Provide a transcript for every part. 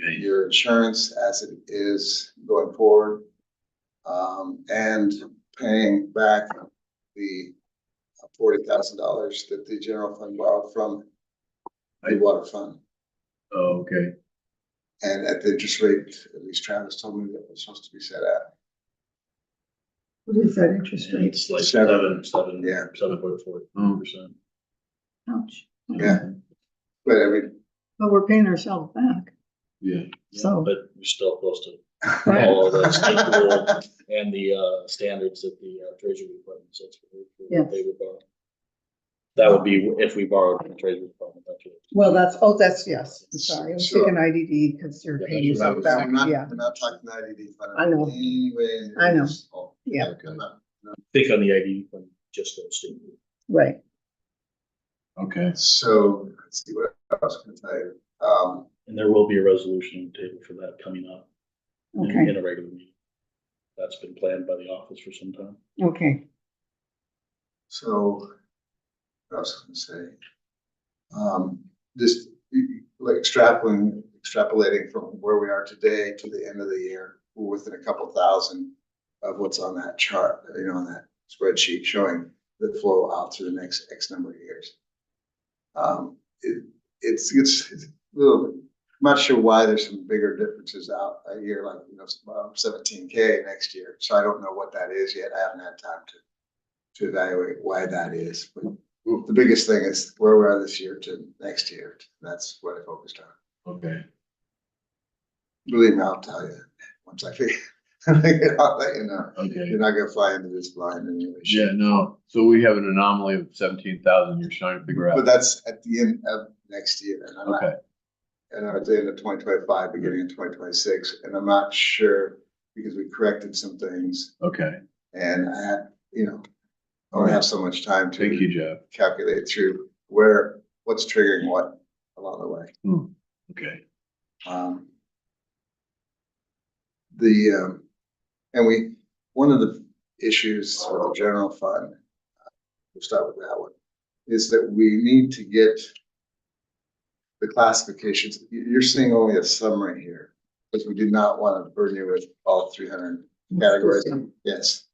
Okay. your insurance as it is going forward, and paying back the $40,000 that the general fund borrowed from the water fund. Oh, okay. And at the interest rate, at least Travis told me that was supposed to be set at. What is that interest rate? It's like Seven. 7.4%. Ouch. Yeah. But I mean, But we're paying ourselves back, Yeah. so. But you're still close to Right. all of the state rule and the standards that the Treasury Department sets for Yeah. what they would borrow. That would be if we borrowed from the Treasury Department. That's what Well, that's, yes, I'm sorry, I was Sure. thinking IDD because you're Yeah, paying that's yourself what back, I'm not, yeah, we're not talking the IDD fund. I know. Anyway. I know. Yeah. Okay. I think on the ID fund, just those state rules. right. Okay. So let's see what else can I tell you. And there will be a resolution on the table for that coming up Okay, in a regular meeting. That's been planned by the office for some time. okay, So what else was I gonna say? Just like extrapolating from where we are today to the end of the year, we're within a couple thousand of what's on that chart, on that spreadsheet showing the flow out to the next X number of years. It's a little, I'm not sure why there's some bigger differences out a year, like, 17K next year. So I don't know what that is yet. I haven't had time to evaluate why that is. But the biggest thing is where we are this year to next year. That's what I focused on. Okay. Believe me, I'll tell you once I figure I'll let you know. Okay. You're not gonna fly into this blind anyway. Yeah, no. So we have an anomaly of 17,000 you're trying to figure But out. that's at the end of next year. And I'm not, Okay. and at the end of 2025, beginning of 2026, and I'm not sure because we corrected some things Okay. and I had, only have so much time Thank to you, Jeff. calculate through what's triggering what along the way. Okay. One of the issues with the general fund, we'll start with that one, is that we need to get the classifications. You're seeing only a summary here, because we did not want to burden you with all 300 categories. Yes.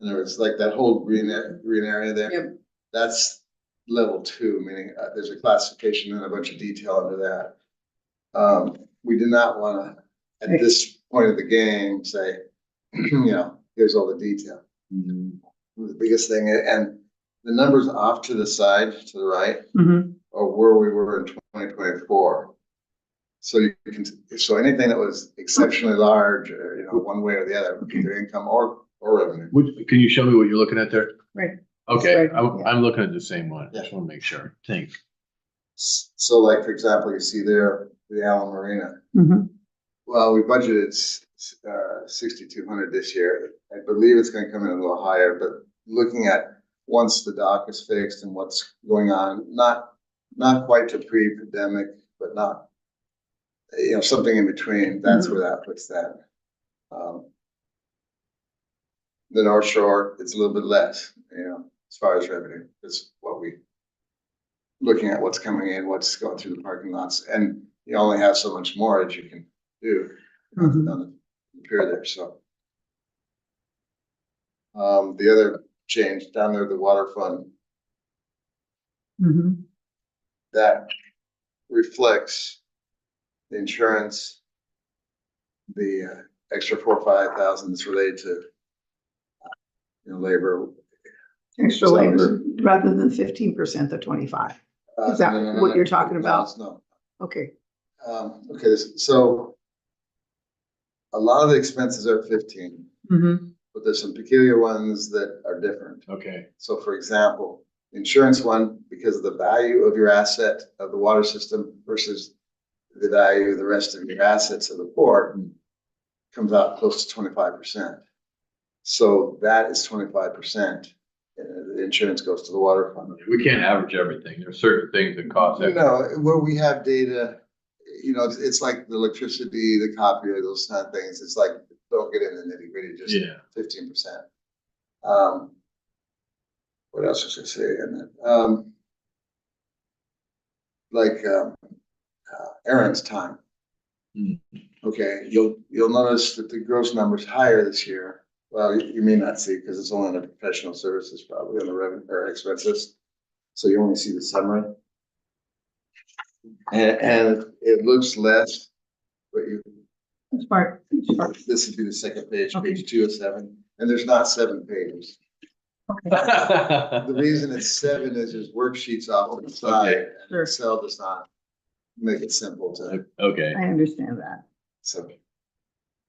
In other words, like that whole green area there. Yep. That's level 2, meaning there's a classification and a bunch of detail under that. We did not want to, at this point of the game, say, here's all the detail. The biggest thing, and the numbers off to the side, to the right, are where we were in 2024. So so anything that was exceptionally large, or, one way or the other, either income or revenue. Can you show me what you're looking at there? Right. Okay, Right, I'm looking at the same one. Yeah. Just want to make sure. Thanks. So like, for example, you see there, the Allyn Marina. Well, we budgeted 6,200 this year. I believe it's going to come in a little higher, but looking at once the dock is fixed and what's going on, not quite to pre-pandemic, but not, something in between. That's where that puts that. The North Shore, it's a little bit less, as far as revenue. It's what looking at what's coming in, what's going through the parking lots, and you only have so much more that you can do on the pier there. So the other change down there, the water fund, that reflects the insurance, the extra 4,000 or 5,000 that's related to labor. Extra labor, rather than 15%, the 25. Is that what you're talking about? No. Okay. Okay, so a lot of the expenses are 15, but there's some peculiar ones that are different. Okay. So for example, insurance one, because of the value of your asset of the water system versus the value of the rest of your assets of the port, comes out close to 25%. So that is 25%. The insurance goes to the water fund. We can't average everything. There's certain things that cost. Where we have data, it's like the electricity, the copier, those kind of things. It's like, don't get into the nitty gritty, just 15%. What else was I saying? Like Aaron's time. Hmm. Okay, you'll notice that the gross number's higher this year. Well, you may not see because it's only on the professional services, probably on the revenue or expenses. So you only see the summary. And it looks less, but Which part? this would be the second page, Okay. page 207, and there's not 7 pages. Okay, The reason it's 7 is there's worksheets off on the side, Okay. and Sure. Excel does not make it simple to, Okay, I understand that.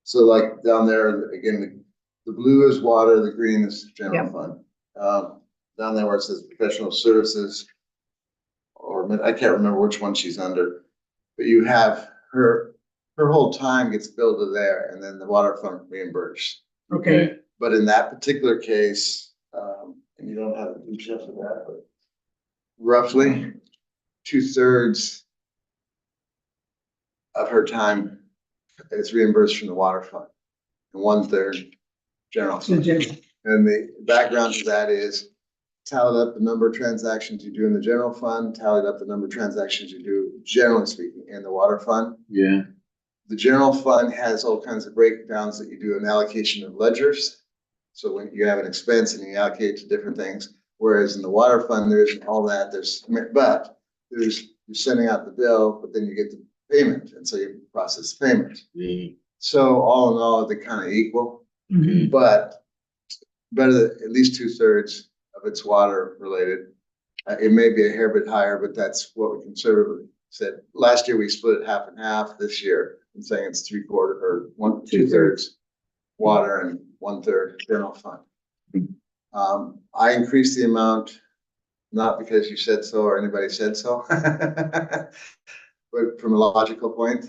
so like down there, again, the blue is water, the green is general Yep. fund. Down there where it says professional services, or I can't remember which one she's under, but you have her whole time gets billed to there, and then the water fund reimbursed. Okay, But in that particular case, and you don't have the details of that, but roughly 2/3 of her time is reimbursed from the water fund, and 1/3 general the fund. general. And the background to that is tallied up the number of transactions you do in the general fund, tallied up the number of transactions you do, generally speaking, in the water fund. yeah, The general fund has all kinds of breakdowns that you do an allocation of ledgers. So when you have an expense and you allocate to different things, whereas in the water fund, there isn't all that, you're sending out the bill, but then you get the payment, and so you process the payment. So all in all, they're kind of equal, Mhm. but better, at least 2/3 of it's water related. It may be a hair bit higher, but that's what we conservatively said. Last year, we split it half and half. This year, I'm saying it's 3/4 or 2/3 water and 1/3 general fund. I increased the amount, not because you said so or anybody said so, but from a logical point,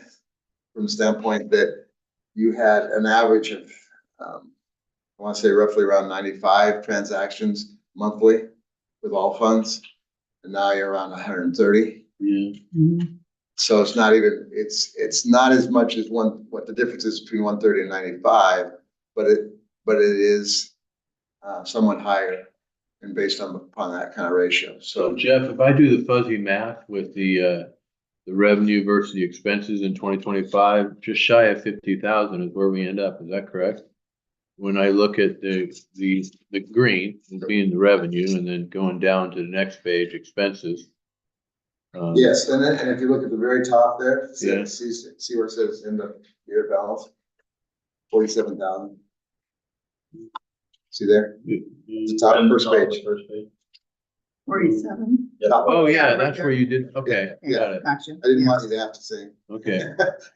from the standpoint that you had an average of, I want to say roughly around 95 transactions monthly with all funds, and now you're around 130. yeah. Mhm. So it's not even, it's not as much as what the difference is between 130 and 95, but it is somewhat higher and based upon that kind of ratio. So So Jeff, if I do the fuzzy math with the revenue versus the expenses in 2025, just shy of 50,000 is where we end up. Is that correct? When I look at the green as being the revenue and then going down to the next page, expenses. yes, and if you look at the very top there, Yeah. see where it says in the year balance, 47,000. See there? The top And first on the page. First page. 47? Yep. Top. Oh, Yeah, yeah, right that's there. where you did, okay, Yeah. got it, Gotcha. I didn't Yeah. want you to have to sing. okay,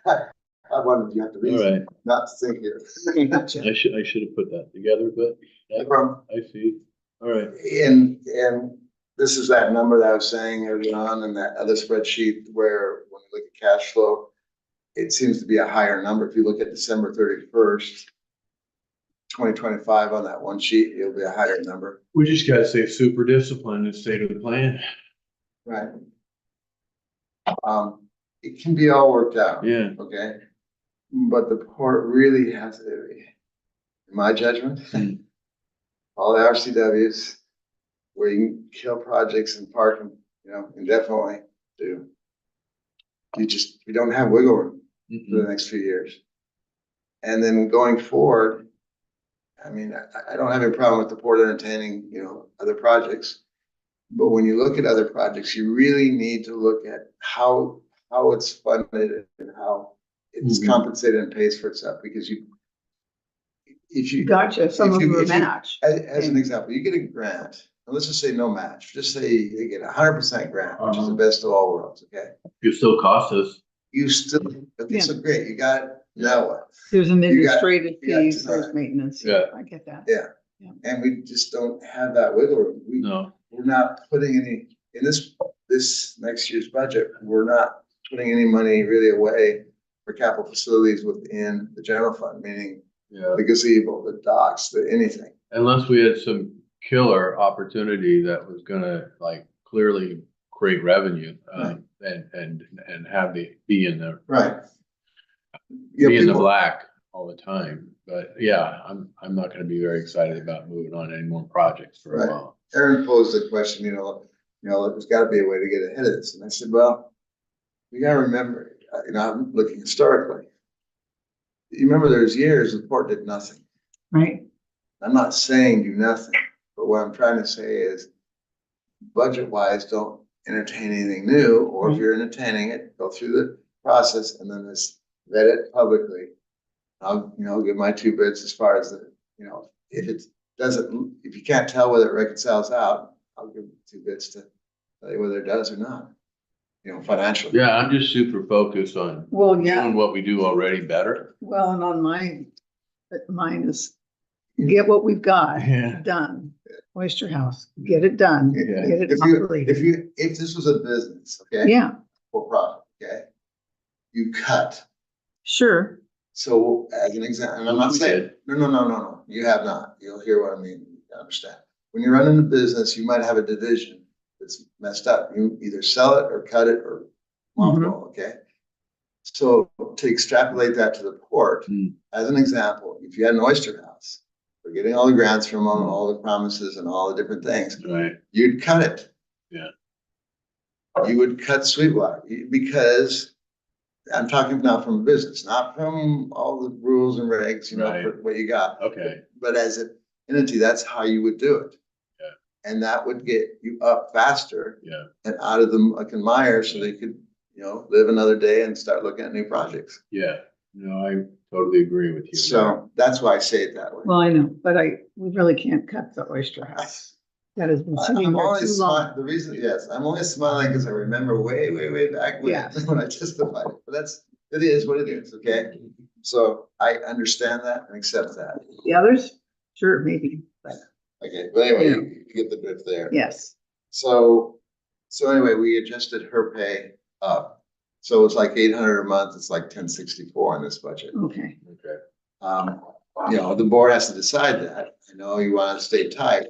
I wanted you to have to all reason, right. not to sing here. Gotcha. I should have put that together, but No problem. I see. All right, And this is that number that I was saying early on in that other spreadsheet where when you look at cash flow, it seems to be a higher number. If you look at December 31st, 2025 on that one sheet, it'll be a higher number. we just gotta stay super disciplined and stay to the plan. Right. It can be all worked out. Yeah. Okay. But the port really has to, in my judgment, Hmm. all the RCWs where you can kill projects and park them, indefinitely do. You don't have wiggle room for the next few years. And then going forward, I mean, I don't have any problem with the port entertaining, other projects. But when you look at other projects, you really need to look at how it's funded and how it's Mhm. compensated and pays for itself, because if you, Gotcha. Some if of you- them are if you- match. as an example, you get a grant, and let's just say no match, just say they get 100% grant, which is the best of all worlds, okay? You still cost us. You still, okay, so great, you got it, now what? There's administrative you got fees, there's time. maintenance. Yeah. I get that. And we just don't have that wiggle room. No, We're not putting any, in this next year's budget, we're not putting any money really away for capital facilities within the general fund, meaning yeah, the gazebo, the docks, anything. unless we had some killer opportunity that was gonna like clearly create revenue, and have the, be in the, Right. be in the black all the time. But yeah, I'm not gonna be very excited about moving on any more projects for a Right. while. Aaron posed the question, there's gotta be a way to get ahead of this. And I said, well, we gotta remember, you know, I'm looking historically. You remember there's years the port did nothing. Right, I'm not saying do nothing, but what I'm trying to say is budget wise, don't entertain anything new, or if you're entertaining it, go through the process and then just vet it publicly. I'll, you know, give my two bits as far as the, you know, if it doesn't, if you can't tell whether it reconciles out, I'll give two bits to tell you whether it does or not, you know, financially. Yeah, I'm just super focused on well, yeah, doing what we do already better. well, and on mine is get what we've got Yeah. done. Oyster House, get it done, Yeah. get it If you, operating. if this was a business, okay, Yeah, for profit, okay, you cut. sure, So as an example, and I'm not We saying, no, you have not. You'll hear what I mean. You understand. When you're running a business, you might have a division that's messed up. You either sell it or cut it or mothball, okay? So to extrapolate that to the port, as an example, if you had an oyster house, we're getting all the grants from all the promises and all the different things, Right. you'd cut it. Yeah. You would cut Sweetwater because I'm talking now from a business, not from all the rules and regs, you know, Right. for what you got. Okay. But as an entity, that's how you would do it. Yeah. And that would get you up faster. Yeah. And out of the muck and mire so they could, you know, live another day and start looking at new projects. Yeah. No, I totally agree with you. So that's why I say it that way. well, I know, but we really can't cut the Oyster House. That has been sitting I'm there only too long. the reason, yes, I'm only smiling because I remember way back when, Yeah. when I testified, but it is what it is, okay? So I understand that and accept that. The others, sure, maybe, but Okay, but anyway, Yeah. you get the drift there. yes, So anyway, we adjusted her pay up. So it's like 800 a month, it's like 1064 in this budget. okay, Okay. You know, the board has to decide that. I know you want to stay tight,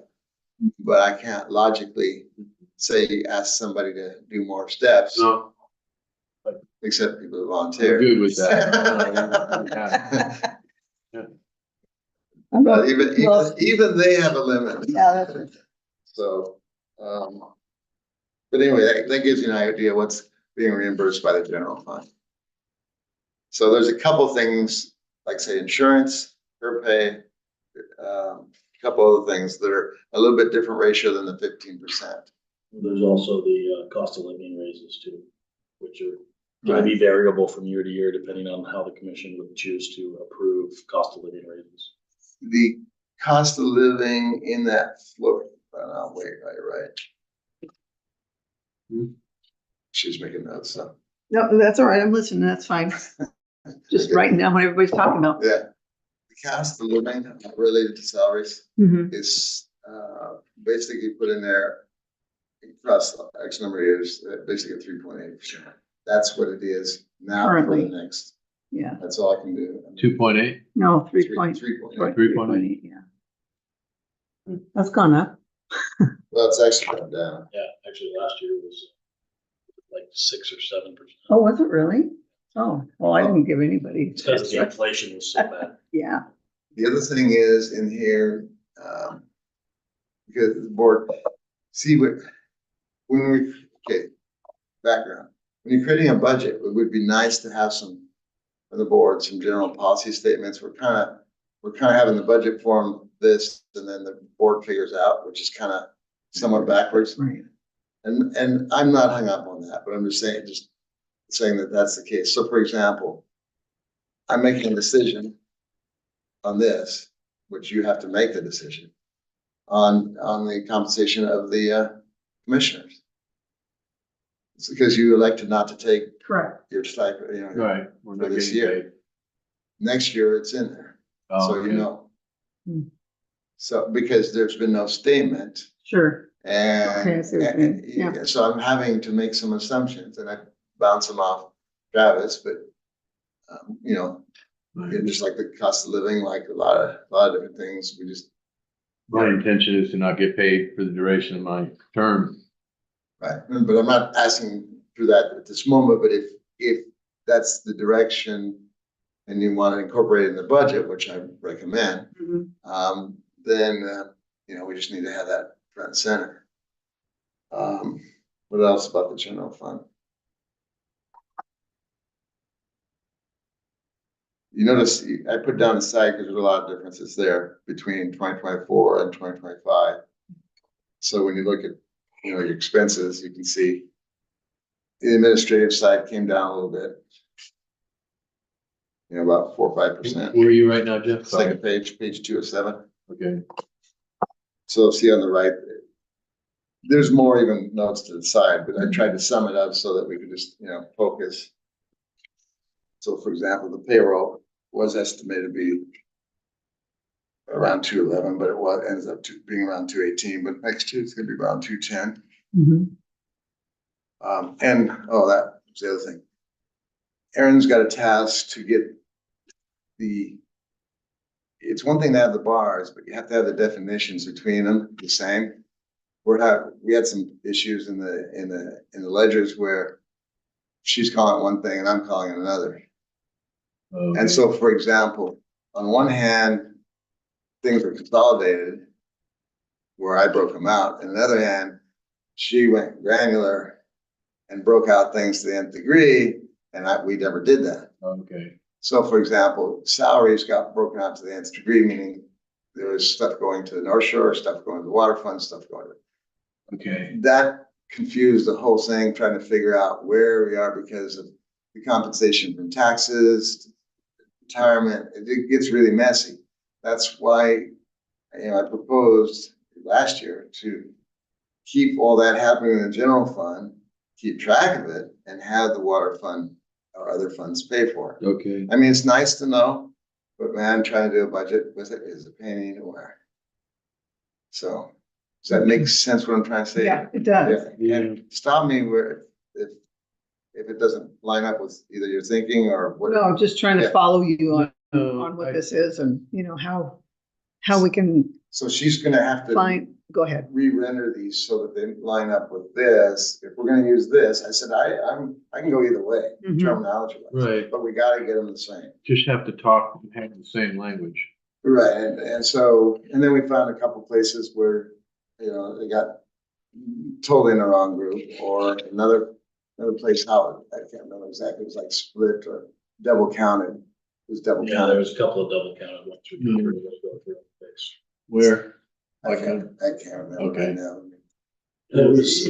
but I can't logically say, ask somebody to do more steps, No, except people who I'm volunteer. good with that. I'm But not- well, even they have a limit. yeah, that's, So, but anyway, that gives you an idea what's being reimbursed by the general fund. So there's a couple things, like say insurance, her pay, a couple other things that are a little bit different ratio than the 15%. There's also the cost of living raises too, which are gonna be variable from year to year, depending on how the commission would choose to approve cost of living raises. The cost of living in that floor, wait, right. She's making notes, so, no, that's all right, I'm listening, that's fine. Just writing down what everybody's talking about. yeah. The cost of living related to salaries Mhm. is, basically put in there across X number of years, basically 3.8%. That's what it is now for the Currently. next, Yeah, that's all I can do. 2.8? no, 3.8, 3.8. yeah. That's gone up. Well, it's actually come down. Yeah, actually, last year was like 6 or 7%. Oh, was it really? Oh, well, I didn't give anybody. It's because the inflation was so bad. Yeah, The other thing is in here, because the board, see when okay, background. When you're creating a budget, it would be nice to have some, for the board, some general policy statements. We're kind of having the budget form this, and then the board figures out, which is kind of somewhat backwards. right. And I'm not hung up on that, but I'm just saying that that's the case. So for example, I'm making a decision on this, which you have to make the decision on the compensation of the commissioners. It's because you elected not to take Correct. your stipend, you know, Right. We're For not this getting year. paid. next year it's in there, Oh, so you okay. know. Hmm. So because there's been no statement Sure. and, Okay, I see what you mean. Yeah. so I'm having to make some assumptions and I bounce them off Travis, but you know, Right. just like the cost of living, like a lot of different things, we just, My intention is to not get paid for the duration of my term. right, but I'm not asking for that at this moment, but if that's the direction and you want to incorporate it in the budget, which I recommend, Mhm. then, you know, we just need to have that front and center. What else about the general fund? You notice, I put down the side because there's a lot of differences there between 2024 and 2025. So when you look at, your expenses, you can see the administrative side came down a little bit. About 4 or 5%. Where are you right now, Jeff? Second page 2 of 7. Okay. So see on the right, there's more even notes to the side, but I tried to sum it up so that we could just, focus. So for example, the payroll was estimated to be around 211, but ends up being around 218, but next year it's gonna be around 210. Mhm. And, that was the other thing. Aaron's got a task to get it's one thing to have the bars, but you have to have the definitions between them the same. We had some issues in the ledgers where she's calling it one thing and I'm calling it another. Okay. And so, for example, on one hand, things were consolidated where I broke them out. And on the other hand, she went granular and broke out things to the nth degree, and we never did that. Okay. So for example, salaries got broken out to the nth degree, meaning there was stuff going to the North Shore, stuff going to the water fund, stuff going to. Okay. That confused the whole thing, trying to figure out where we are because of the compensation from taxes, retirement. It gets really messy. That's why, I proposed last year to keep all that happening in the general fund, keep track of it, and have the water fund or other funds pay for it. Okay. I mean, it's nice to know, but man, trying to do a budget with it is a pain in the ass. So, does that make sense what I'm trying to say? Yeah, it does. Yeah. And stop me where, if it doesn't line up with either your thinking or what. No, I'm just trying to Yeah. follow you on No, what this is and, how we can So she's gonna have to go ahead. re-render these so that they line up with this. If we're gonna use this, I said, I can go either way, Mhm. terminology wise. Right. But we gotta get them the same. Just have to talk and have the same language. Right, and so, and then we found a couple places where, they got totally in the wrong group, or another place, how, I can't remember exactly, it was like split or double counted. It was double Yeah, there counted. was a couple of double counted ones. We Mhm. covered those both real fix. Where? I can't remember Okay. right now. It was.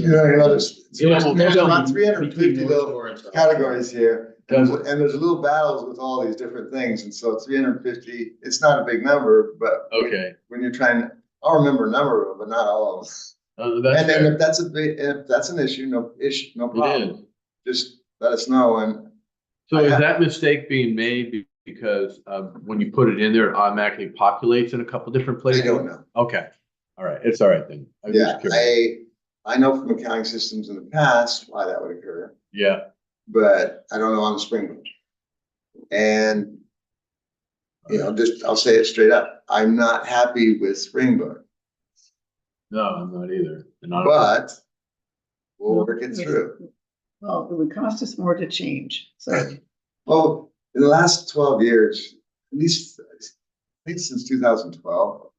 There's about 350 between little North Shore and South categories here, and Does it? there's little battles with all these different things, and so 350, it's not a big number, but Okay. when you're trying, I'll remember a number of them, but not all of them. That's And then fair. if that's an issue, no It problem. is. Just let us know. And So I is have- that mistake being made because when you put it in there, it automatically populates in a couple different I places? don't know. Okay. All right. It's all right then. I was Yeah, just curious. I know from accounting systems in the past why that would occur, Yeah. but I don't know on the Springbook. And, I'll say it straight up. I'm not happy with Springbook, No, I'm not either. And I don't- but we'll work it through. Well, it would cost us more to change, so. Well, in the last 12 years, at least, I think since 2012,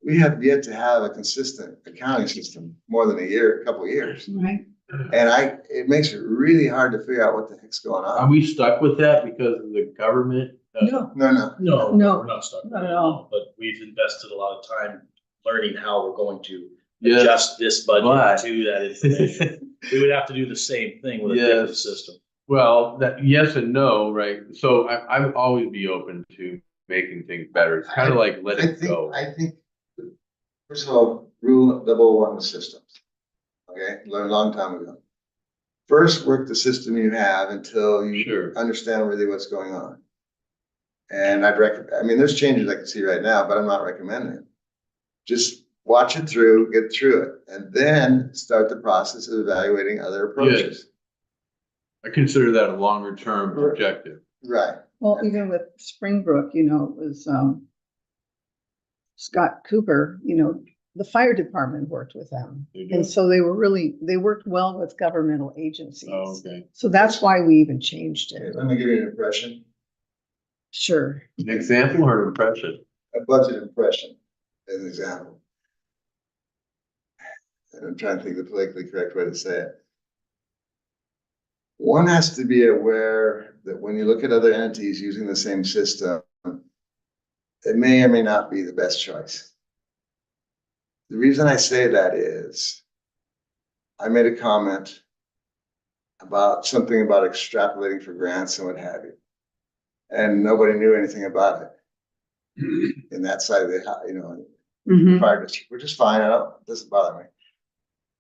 we have yet to have a consistent accounting system more than a couple of years. Right. And it makes it really hard to figure out what the heck's going Are on. we stuck with that because of the government? No, No, No, No, we're not stuck. with not it at all. But we've invested a lot of time learning how we're going to Yes. adjust this But- budget to that information. We would have to do the same thing with a different Yes. system. Well, that, yes and no, right? So I would always be open to making things better. It's kind of like let it go. I think, first of all, rule 001 with systems. Okay, learned a long time ago. First, work the system you have until you Sure. understand really what's going on. And there's changes I can see right now, but I'm not recommending it. Just watch it through, get through it, and then start the process of evaluating other approaches. I consider that a longer term objective. Right. well, even with Springbrook, it was, Scott Cooper, the fire department worked with them. They do? And so they worked well with governmental agencies. Oh, okay. So that's why we even changed Okay, it. let me give you an impression, Sure. An example or an impression? a budget impression, as an example. And I'm trying to think of the politically correct way to say it. one has to be aware that when you look at other entities using the same system, it may or may not be the best choice. The reason I say that is I made a comment about something about extrapolating for grants and what have you. And nobody knew anything about it in that side of the, Mhm. fire district, which is fine. It doesn't bother me.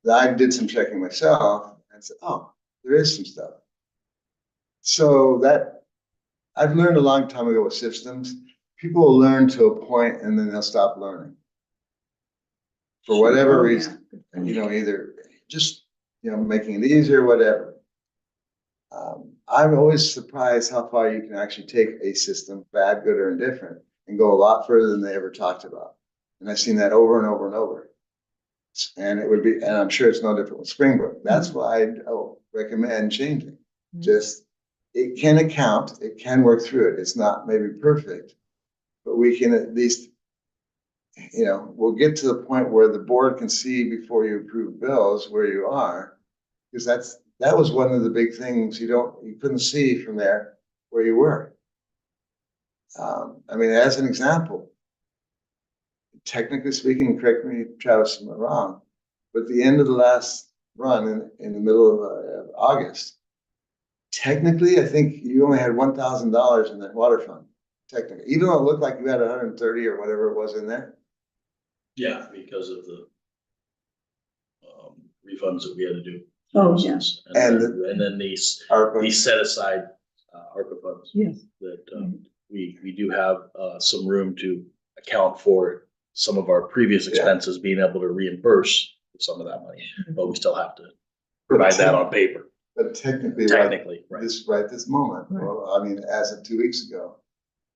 Then I did some checking myself and said, oh, there is some stuff. So that I've learned a long time ago with systems, people will learn to a point and then they'll stop learning. For whatever Oh, yeah. reason, either just, making it easier, whatever. I'm always surprised how far you can actually take a system, bad, good, or indifferent, and go a lot further than they ever talked about. And I've seen that over and over and over. And I'm sure it's no different with Springbrook. That's why I recommend changing. Just, it can account, it can work through it. It's not maybe perfect, but we can at least, we'll get to the point where the board can see before you approve bills where you are. Because that was one of the big things you couldn't see from there where you were. As an example, technically speaking, correct me, Travis, if I'm wrong, but at the end of the last run in the middle of August, technically, I think you only had $1,000 in that water fund. Technically, even though it looked like you had 130 or whatever it was in there. Yeah, because of the refunds that we had to do. Oh, yeah. And then these set aside ARPA funds. Yes. That we do have some room to account for some of our previous expenses, being able to reimburse some of that money, but we still have to provide that on paper. But technically, right. This moment, well, as of 2 weeks ago,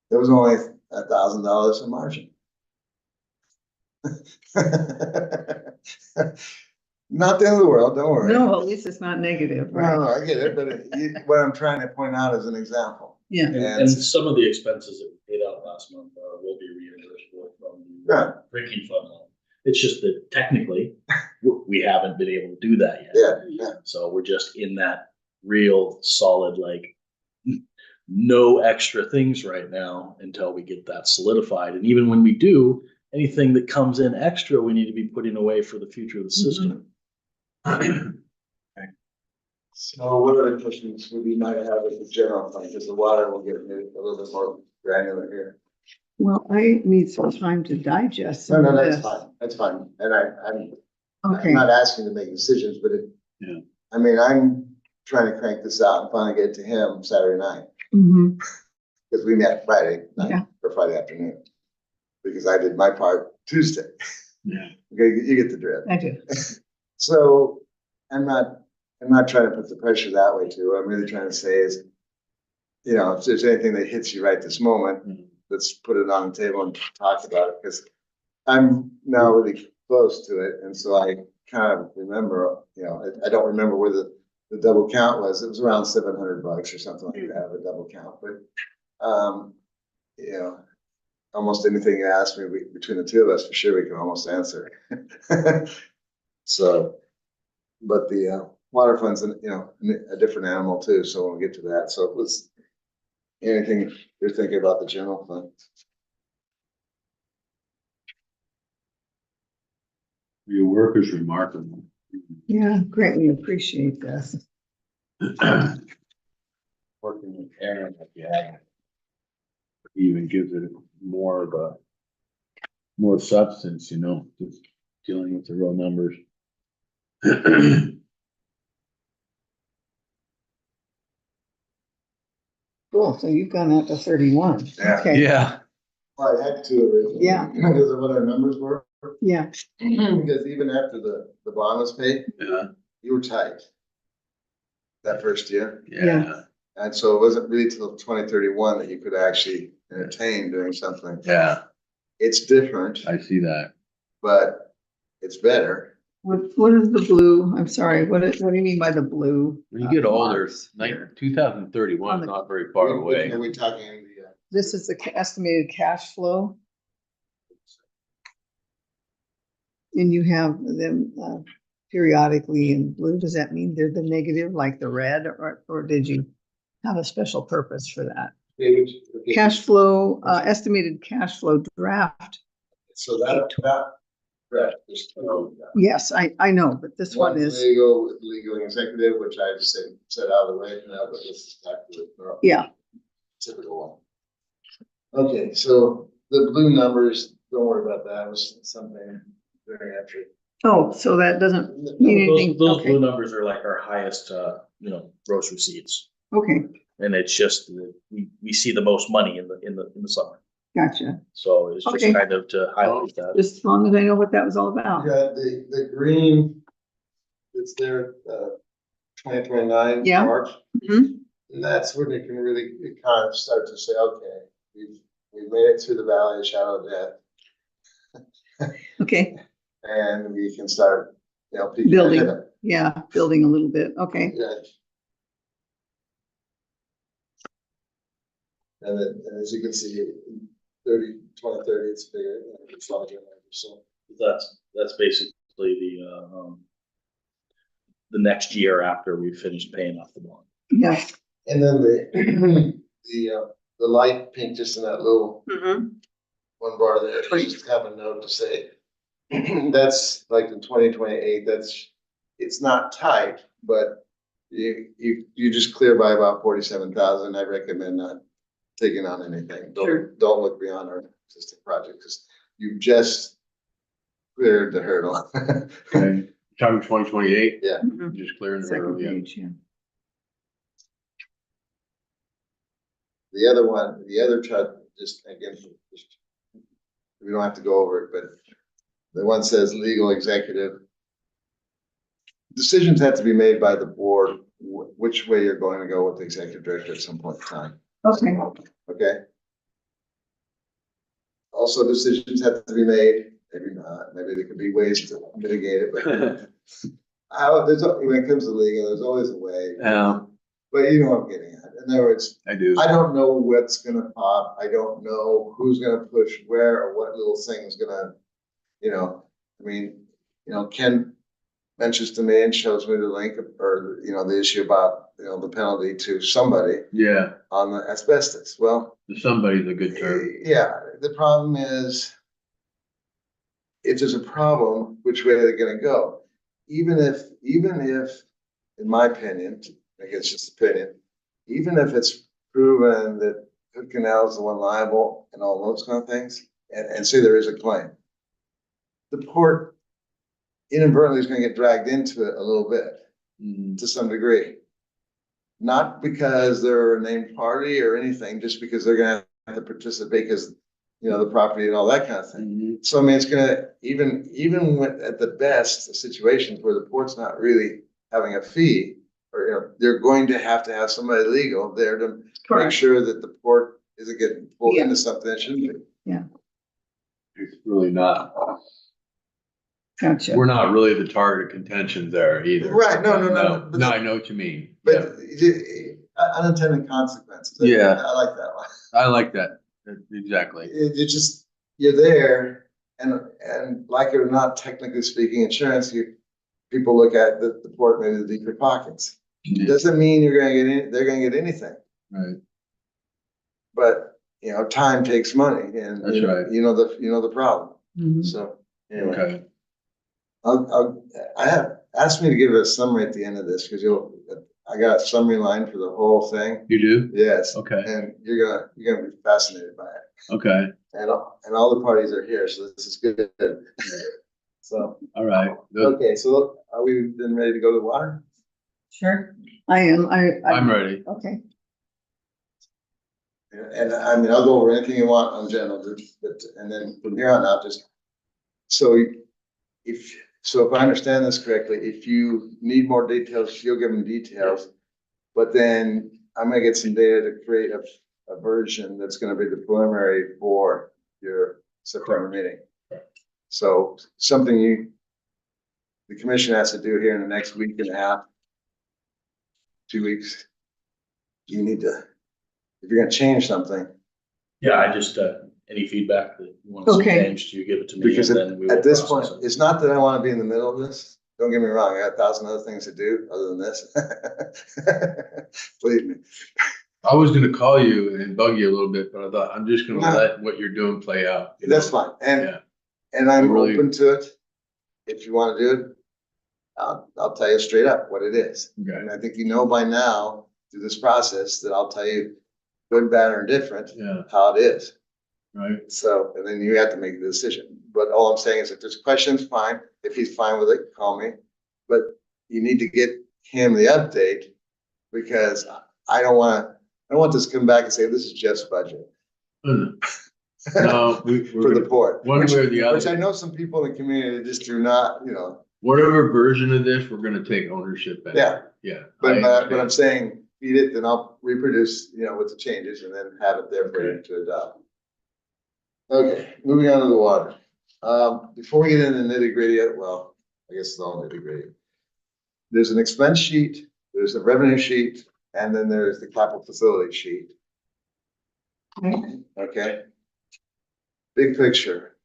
there was only $1,000 in margin. Not the end of the world, don't worry. No, at least it's not negative, right? No, I get it, but what I'm trying to point out is an example. Yeah. And some of the expenses that we paid out last month will be reimbursable from the drinking fund loan. It's just that technically, we haven't been able to do that yet. Yeah. So we're just in that real solid, no extra things right now until we get that solidified. And even when we do, anything that comes in extra, we need to be putting away for the future of the system. So what other questions would you might have with the general fund? Because the water will get a little bit more granular here. Well, I need some time to digest No, some of that's this. fine. That's fine. And I'm Okay. not asking to make decisions, but I'm trying to crank this out and finally get it to him Saturday night. Mhm. Because we met Friday night Yeah. or Friday afternoon. Because I did my part Tuesday. Yeah. Okay, you get the drift. I do. So I'm not trying to put the pressure that way too. I'm really trying to say is, if there's anything that hits you right this moment, let's put it on the table and talk about it, because I'm now really close to it. And so I kind of remember, I don't remember where the double count was. It was around $700 or something like that, a double count. But, almost anything you ask me between the two of us, for sure, we can almost answer. So, but the water fund's, a different animal too. So when we get to that, so anything you're thinking about the general fund? Your work is remarkable. Yeah, greatly appreciate this. Working with Aaron, even gives it more substance, just dealing with the real numbers. Cool. So you've gone out to 31. Yeah. Okay. Yeah. Well, I had to originally. Yeah. Because of what our numbers were. Yeah. Because even after the bond was paid, you were tight that first year. Yeah. And so it wasn't really till 2031 that you could actually entertain doing something. Yeah. It's different, I see that. but it's better. What is the blue? I'm sorry. What do you mean by the blue? When you get older, marks here? 2031 is not very far away. Are we talking This is the estimated cash flow. And you have them periodically in blue, does that mean they're the negative, like the red, or did you have a special purpose for that? Okay. Cash flow, estimated cash flow draft. So that, correct, there's two. Yes, I know, but this one One's is, legal and executive, which I just said out of the way, and but this is actually yeah, typical one. Okay, so the blue numbers, don't worry about that, it was something very accurate. oh, so that doesn't mean anything, Those okay, blue numbers are like our highest, gross receipts. okay, And it's just, that we see the most money in the summer. gotcha. So it's just Okay. kind of to highlight that. Just as long as I know what that was all You about. got the green, it's there, 2029 Yeah. March. Mhm. And that's when you can really kind of start to say, okay, we've made it through the valley of shadow of death. Okay, And we can start, peeking Building. ahead. yeah, building a little bit, okay. Yeah. And as you can see, 2030, it's bigger, it's larger, so. That's basically the next year after we finished paying off the bond. Yes. And then the light pink, just in that little Mhm. one bar there, just have a note to say, that's like in 2028, it's not tight, but you just clear by about 47,000. I recommend not taking on anything. Sure. Don't look beyond our existing project, because you've just cleared the hurdle. Okay, talking 2028, Yeah, Mhm. just clearing the Second road, yeah. page, yeah. the other chart, just again, we don't have to go over it, but the one says legal executive. Decisions have to be made by the board, which way you're going to go with the executive director at some point in time, Okay, okay? Also, decisions have to be made, maybe not, maybe there could be ways to mitigate it, but when it comes to legal, there's always a way. Yeah, But you know what I'm getting at. In other words, I do. I don't know what's gonna pop. I don't know who's gonna push where or what little thing's gonna, Ken mentions to me and shows me the link or, the issue about, the penalty to somebody Yeah, on the asbestos. Well, somebody's a good term. yeah, the problem is if there's a problem, which way they're gonna go? Even if, in my opinion, I guess just opinion, even if it's proven that Hood Canal is the one liable and all those kind of things, and say there is a claim, the port inadvertently is gonna get dragged into it a little bit, Mhm. to some degree. Not because they're a named party or anything, just because they're gonna have to participate because, the property and all that kind of thing. Mhm. So I mean, it's gonna, even with, at the best, situations where the port's not really having a fee, or, they're going to have somebody legal there to make correct, sure that the port isn't getting pulled Yeah. into something that shouldn't be. It's really not. gotcha. We're not really the target of contention there either. Right, no. No, I know what you mean. But unintended consequences. Yeah. I like that one. I like that, exactly. It's just, you're there, and like it or not, technically speaking, insurance, people look at the port maybe the deeper pockets. It doesn't mean they're gonna get anything, Right, but, time takes money, and That's right. you know the problem. Mhm. So anyway, okay. ask me to give a summary at the end of this, because I got a summary line for the whole thing. You do? Yes. Okay. And you're gonna be fascinated by it. Okay, And all the parties are here, so this is good. So, all right. Good. okay, so are we then ready to go to the water? Sure, I am, I'm ready. okay, And I mean, I'll go over anything you want on general, but, and then from here on out, so if I understand this correctly, if you need more details, you'll give them details. But then I'm gonna get some data to create a version that's gonna be the preliminary for your September meeting. So something the commission has to do here in the next week and a half, 2 weeks. You need to, if you're gonna change something, Yeah, I just, any feedback that you want to see Okay. changed, you give it to me because and then we will at this point, process it. it's not that I wanna be in the middle of this. Don't get me wrong, I got 1,000 other things to do other than this. Believe me. I was gonna call you and bug you a little bit, but I thought I'm just gonna No. let what you're doing play out. you That's know? fine. Yeah. And I'm really- open to it. If you want to do it, I'll tell you straight up what it is. Okay. And I think you know by now through this process that I'll tell you good, bad, or indifferent, Yeah, how it is. right. So, and then you have to make the decision. But all I'm saying is if there's questions, fine. If he's fine with it, call me. But you need to get him the update because I don't want this to come back and say, this is Jeff's budget No, we're for the gonna, port. one way or the Which I other, know some people in the community just do not, whatever version of this, we're gonna take ownership in. yeah. Yeah. But, I but I'm understand. saying, feed it, then I'll reproduce, with the changes and then have it there for you to adopt. Okay, moving on to the water. Before we get into nitty gritty, well, I guess it's all nitty gritty. There's an expense sheet, there's a revenue sheet, and then there's the capital facility sheet. Okay? Big picture.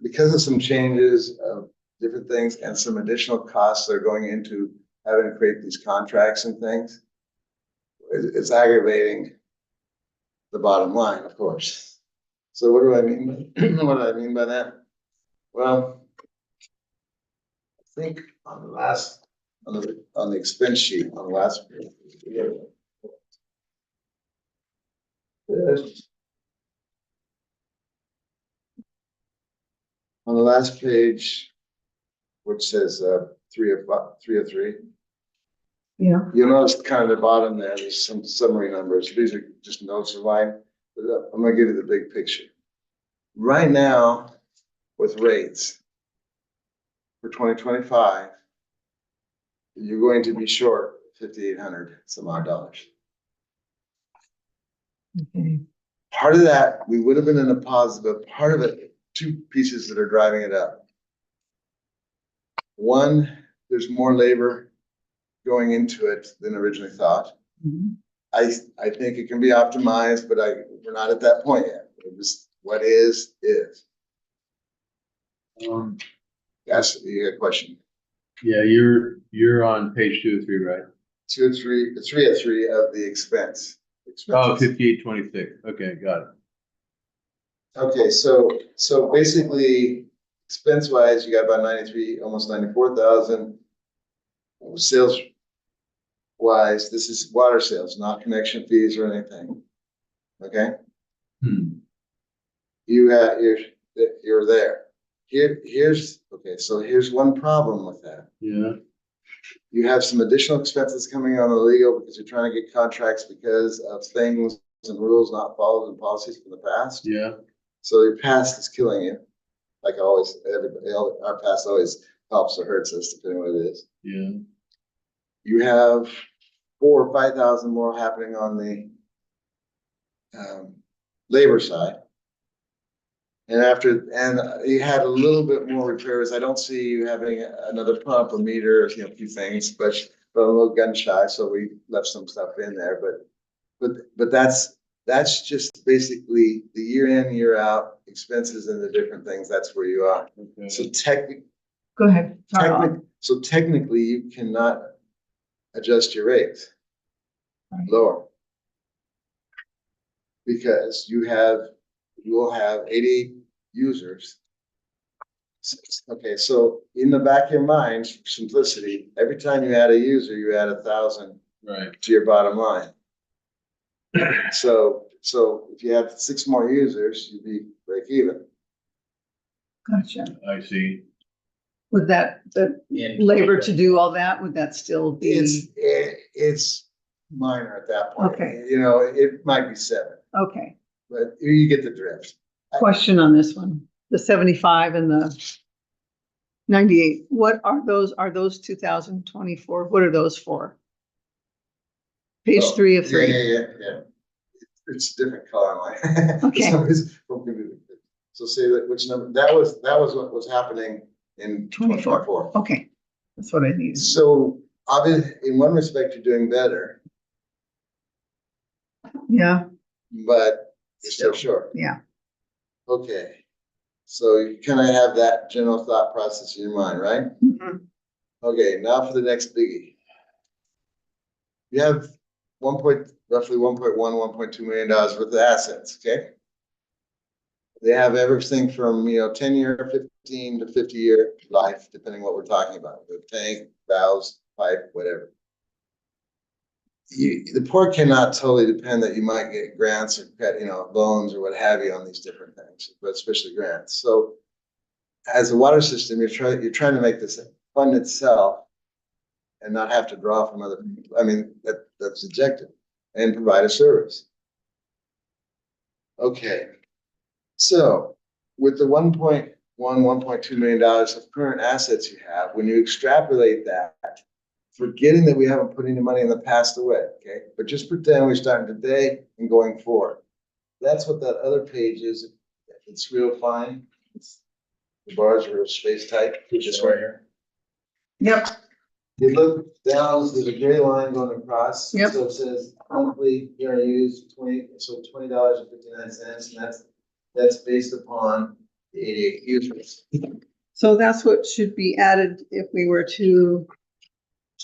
Because of some changes of different things and some additional costs that are going into having to create these contracts and things, it's aggravating the bottom line, of course. So what do I mean? What do I mean by that? Well, I think on the expense sheet, on the last page. On the last page, which says 3 of 3. Yeah, You'll notice kind of the bottom there, there's some summary numbers. These are just notes of mine. But I'm gonna give you the big picture. Right now, with rates for 2025, you're going to be short 5,800 some odd dollars. okay, Part of that, we would have been in a positive, but part of it, two pieces that are driving it up. One, there's more labor going into it than originally thought. Mhm. I think it can be optimized, but we're not at that point yet. It was, what is. Yes, you got a question. Yeah, you're on page 2 of 3, right? 2 of 3, 3 of 3 of the expense. Oh, Expenses. 5826. Okay, got it. Okay, so basically, expense wise, you got about 93, almost 94,000. Sales wise, this is water sales, not connection fees or anything. Okay, you're there. Here's one problem with that. Yeah, You have some additional expenses coming on the legal because you're trying to get contracts because of things and rules not followed and policies from the past. yeah, So your past is killing you. Like always, our past always helps or hurts us depending on what it is. yeah. You have 4,000 or 5,000 more happening on the labor side. And you had a little bit more repairs. I don't see you having another pump, a meter, a few things, but a little gun shy. So we left some stuff in there, but that's just basically the year in, year out expenses and the different things. That's where you are. Okay. So Go ahead. Sorry, on. technically you cannot adjust your rates Right. lower. Because you will have 80 users. Okay, so in the back of your mind, for simplicity, every time you add a user, you add 1,000 Right. to your bottom line. So if you have 6 more users, you'd be break even. Gotcha. I see. Would the labor to do all that, would that still be? It's minor at that point. Okay. It might be 7, Okay, but you get the drift. question on this one, the 75 and the 98, what are those 2024, what are those for? Page Oh, 3 of 3. Yeah. It's a different color line. For Okay. some reason, so say that which number, that was what was happening in 2024. Okay, that's what I needed. So obviously, in one respect, you're doing better, Yeah, but you're still short. yeah, Okay. So you kind of have that general thought process in your mind, right? Mhm. Okay, now for the next biggie. You have roughly 1.2 million dollars worth of assets, okay? They have everything from, 10-year, 15 to 50-year life, depending what we're talking about, the tank, valves, pipe, whatever. The port cannot totally depend that you might get grants or, loans or what have you on these different things, but especially grants. So as a water system, you're trying to make this fund itself and not have to draw from other people. I mean, that's the objective, and provide a service. Okay. So with the 1.2 million dollars of current assets you have, when you extrapolate that, forgetting that we haven't put any money in the past away, okay? But just pretend we're starting today and going forward. That's what that other page is. It's real fine. The bars are real space tight. Just right here. Yep, You look down, there's a gray line going across. Yep. So it says monthly ERUs $20.59, and that's based upon the 88 users. so that's what should be added if we were to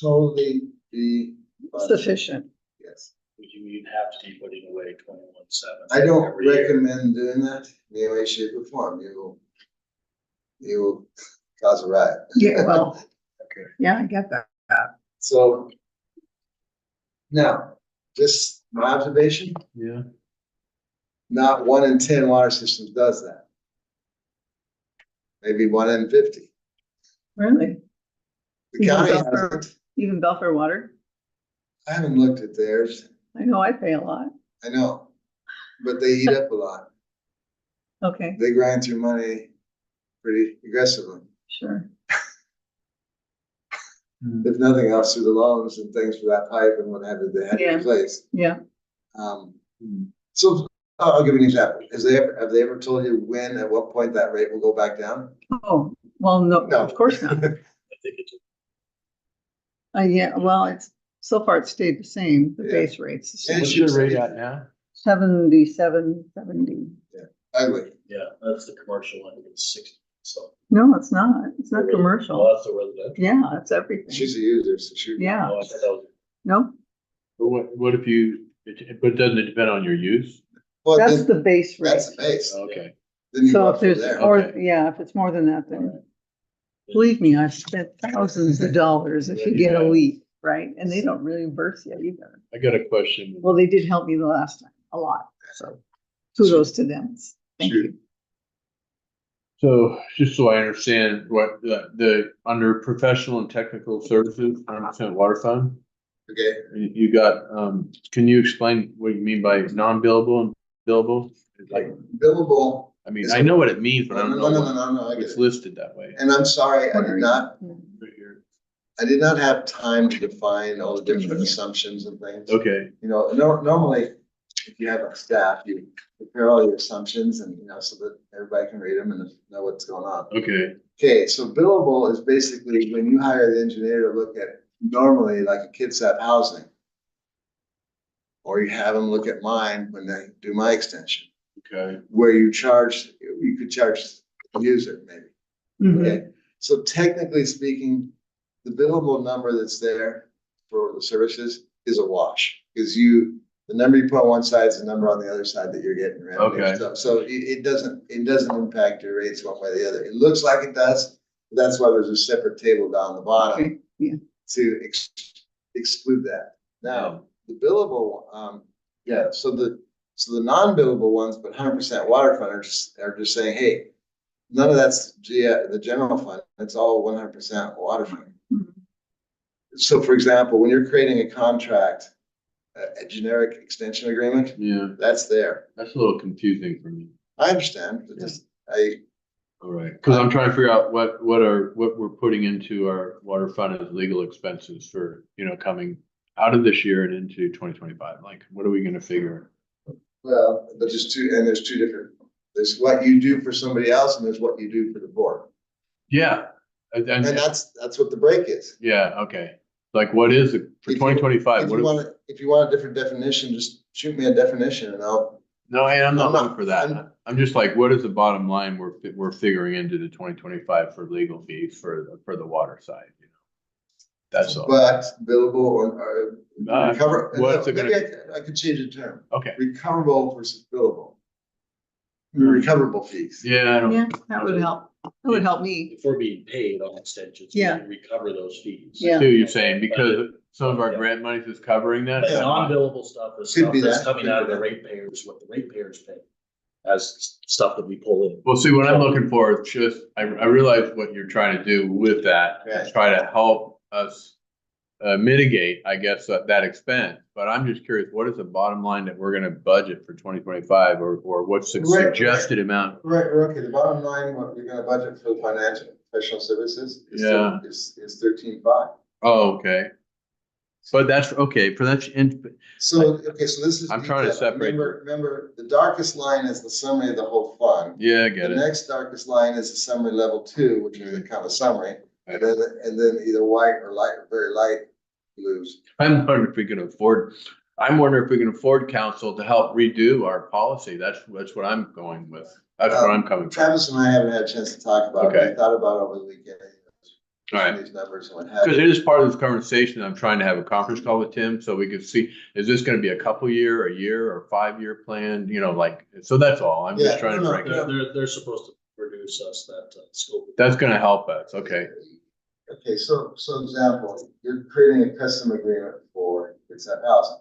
Totally be sufficient. Yes. You'd have to be putting away 21.7. I don't every year. recommend doing that in any way, shape, or form. You will cause a riot. Yeah, well, Okay. yeah, I get that. So now, just my observation, Yeah. not 1 in 10 water systems does that. Maybe 1 in 50. Really? The Even county Belfair- hasn't. Even Belfair Water? I haven't looked at theirs. I know I pay a lot. I know, but they eat up a lot. Okay, They grind through money pretty aggressively. sure. If nothing else, through the loans and things for that pipe and what have you, they had to Yeah. replace. Yeah. So I'll give you an example. Have they ever told you when, at what point that rate will go back down? Oh, well, no, No. of course not. I think it's Yeah, well, so far it stayed the same, the Yeah. base rates. the same. And What's your rate at now? 77, 70. Ugly. yeah, that's the commercial one. It's 60. So No, it's not. It's not Oh, commercial. that's the residential. Yeah, it's everything. She's a user, so she. Yeah. Oh, I thought that was No, But what if but doesn't it depend on your use? Well, that's then, the base rate. that's the base. Okay. Then you So go if up from there's there. more, Okay. yeah, if it's more than that, then believe me, I've spent thousands of dollars if you get a Yeah. leak, right? And they don't reimburse you either. I got a question. Well, they did help me the last time, a lot, so kudos to them. Thank Sure. you. So just so I understand what the under professional and technical services, 100% water fund, Okay, you got, can you explain what you mean by non-billable and billable? Like, billable. I mean, I know what it means, but I don't know what No, I get it's it. listed that way. And I'm sorry, I What are did you- not, Right here. I did not have time to define all the different assumptions and things. Okay, Normally, if you have a staff, you prepare all your assumptions and, so that everybody can read them and know what's going on. okay, Okay, so billable is basically when you hire the engineer to look at normally like a KidSAP housing. Or you have them look at mine when they do my extension, okay, where you could charge the user maybe. Mhm. Okay, so technically speaking, the billable number that's there for the services is a wash. Because the number you put on one side is the number on the other side that you're getting revenue. Okay. So it doesn't impact your rates one way or the other. It looks like it does, but that's why there's a separate table down the bottom Okay, yeah. to exclude that. Now, the billable, so the non-billable ones, but 100% waterfront are just saying, hey, none of that's the general fund. It's all 100% waterfront. Mhm. So for example, when you're creating a contract, a generic extension agreement, yeah, that's there. that's a little confusing for me. I understand, but All right, because I'm trying to figure out what we're putting into our water fund as legal expenses for, coming out of this year and into 2025. Like, what are we gonna figure? but there's two different, there's what you do for somebody else and there's what you do for the board. Yeah. And that's what the break is. Yeah, okay. Like, what is it for If you- 2025? If you want a different definition, just shoot me a definition and I'll No, and I'm not I'm not- looking for that. I'm- I'm just like, what is the bottom line we're figuring into the 2025 for legal fees for the water side, you know? That's all. But billable or recover. what's it Maybe gonna- I could change the term. Okay, Recoverable versus billable. Hmm. Recoverable fees. yeah, I don't, Yeah, that would help. That would help me. If we're being paid on extensions, we Yeah. can recover those fees. Yeah. I see what you're saying, because some of our Yeah. grant monies is covering that. But Yeah. non-billable stuff is Could stuff be that's that, coming could out of be the that. ratepayers, what the ratepayers pay. As stuff that we pull in. Well, see, what I'm looking for is just, I realize what you're trying to do with that, is Right. try to help us mitigate, I guess, that expense. But I'm just curious, what is the bottom line that we're gonna budget for 2025, or what's the Right, right. suggested amount? Right, okay, the bottom line, what we're gonna budget for financial professional services is, Yeah. is 13.5. Oh, okay. But that's, okay, for that, So, okay, so this is. I'm trying to detail. separate- Remember, the darkest line is the summary of the whole fund. yeah, I The get it. next darkest line is the summary level 2, which is a kind of summary, and then either white or light, or very light blues. I'm wondering if we can afford council to help redo our policy. That's what I'm going with. That's what I'm coming from. Travis and I haven't had a chance to talk about it, but I Okay. thought about it over the weekend. All right. These numbers and what have Because you. it is part of this conversation. I'm trying to have a conference call with Tim so we can see, is this gonna be a couple year, a year or 5-year plan? You know, like, so that's all. I'm Yeah, just trying to no, no, break it. They're supposed to produce us that scope. That's gonna help us. Okay. Okay, so example, you're creating a custom agreement for Kitsap Housing.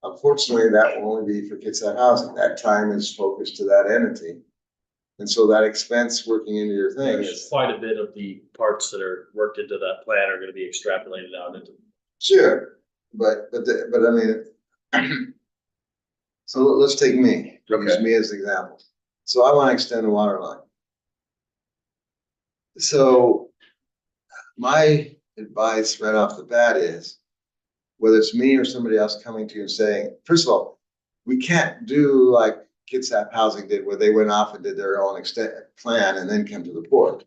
Unfortunately, that will only be for Kitsap Housing. That time is focused to that entity. And so that expense working into your thing There's is, quite a bit of the parts that are worked into that plan are gonna be extrapolated out into. sure, but I mean. So let's take me, use Okay. me as an example. So I want to extend the water line. So my advice right off the bat is, whether it's me or somebody else coming to you and saying, first of all, we can't do like Kitsap Housing did, where they went off and did their own plan and then come to the port.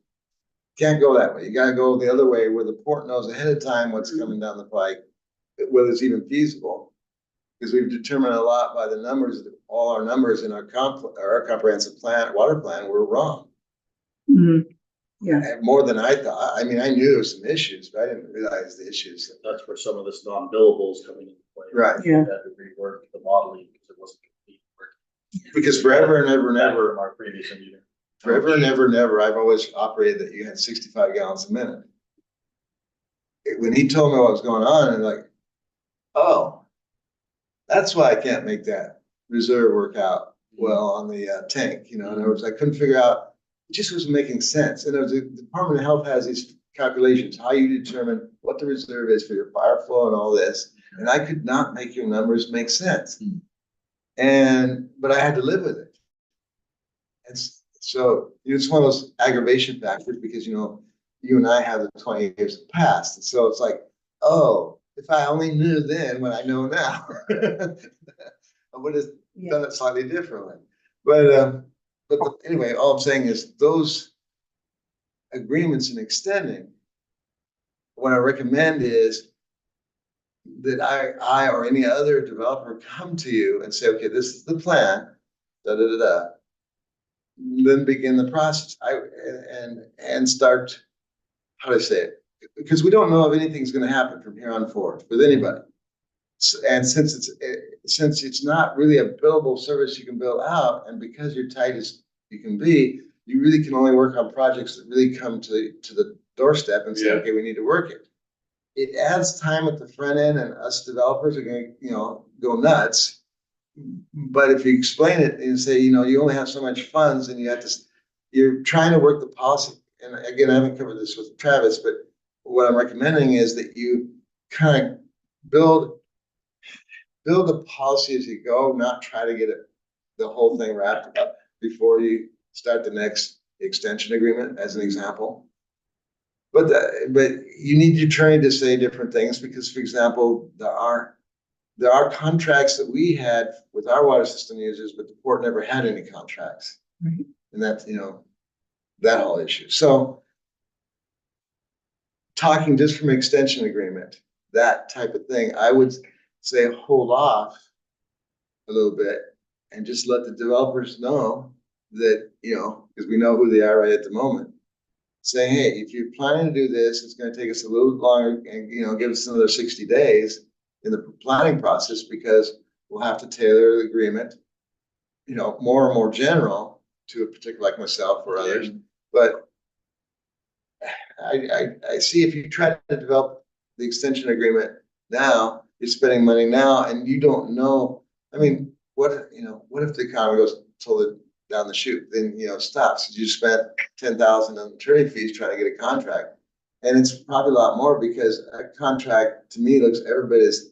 Can't go that way. You gotta go the other way, where the port knows ahead of time what's coming down the pike, whether it's even feasible. Because we've determined a lot by the numbers, all our numbers in our comprehensive plan, water plan, were wrong. Mhm. Yeah, And more than I thought. I mean, I knew there was some issues, but I didn't realize the issues. That's where some of this non-billables coming into play. Right. Yeah. We had to rework the modeling because it wasn't complete work. Because forever and ever and That ever, from our previous engineer. forever and ever and ever, I've always operated that you had 65 gallons a minute. When he told me what was going on, and like, oh, that's why I can't make that reserve work out well on the tank, you know. In other words, I couldn't figure out, it just wasn't making sense. And the Department of Health has these calculations, how you determine what the reserve is for your fire flow and all this. And I could not make your numbers make sense. But I had to live with it. And so it's one of those aggravation factors, because, you know, you and I have the 20 years past. And so it's like, oh, if I only knew then what I know now, I would have done it slightly differently. But anyway, all I'm saying is those agreements and extending, what I recommend is that I or any other developer come to you and say, okay, this is the plan, da, da, da, da. Then begin the process. And start, how do I say it? Because we don't know if anything's gonna happen from here on forward with anybody. And since it's not really a billable service you can bill out, and because you're tight as you can be, you really can only work on projects that really come to the doorstep and say, Yeah. okay, we need to work it. It adds time at the front end, and us developers are gonna, you know, go nuts. But if you explain it and say, you know, you only have so much funds, and you're trying to work the policy. And again, I haven't covered this with Travis, but what I'm recommending is that you kind of build the policy as you go, not try to get the whole thing wrapped up before you start the next extension agreement, as an example. But you need your attorney to say different things, because, for example, there are contracts that we had with our water system users, but the port never had any contracts. Right. And that's, you know, that whole issue. So talking just from extension agreement, that type of thing, I would say hold off a little bit and just let the developers know that, you know, because we know who they are right at the moment. Saying, hey, if you're planning to do this, it's gonna take us a little longer and, you know, give us another 60 days in the planning process because we'll have to tailor the agreement, you know, more and more general to a particular, like myself or others. But I see if you try to develop the extension agreement now, you're spending money now and you don't know, I mean, what, you know, what if the economy goes totally down the chute, then, you know, it stops. You spent 10,000 on attorney fees trying to get a contract. And it's probably a lot more because a contract to me looks every bit as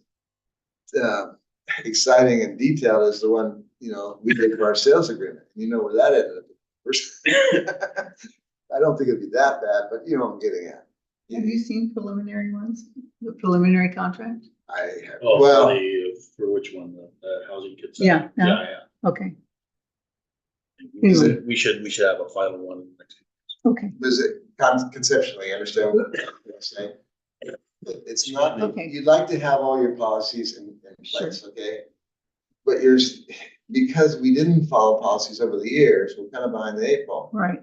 exciting and detailed as the one, you know, we did for our sales agreement. You know where that ended up. I don't think it'd be that bad, but you know what I'm getting at. Have you seen preliminary ones, the preliminary contract? I have, Oh, well, for which one, the housing consent? Yeah, Yeah, yeah. yeah. Okay, We should have a final one next week. okay, does it conceptually understand what I'm saying? It's not, Okay. you'd like to have all your policies in place, Sure. okay? But because we didn't follow policies over the years, we're kind of behind the eight ball. right,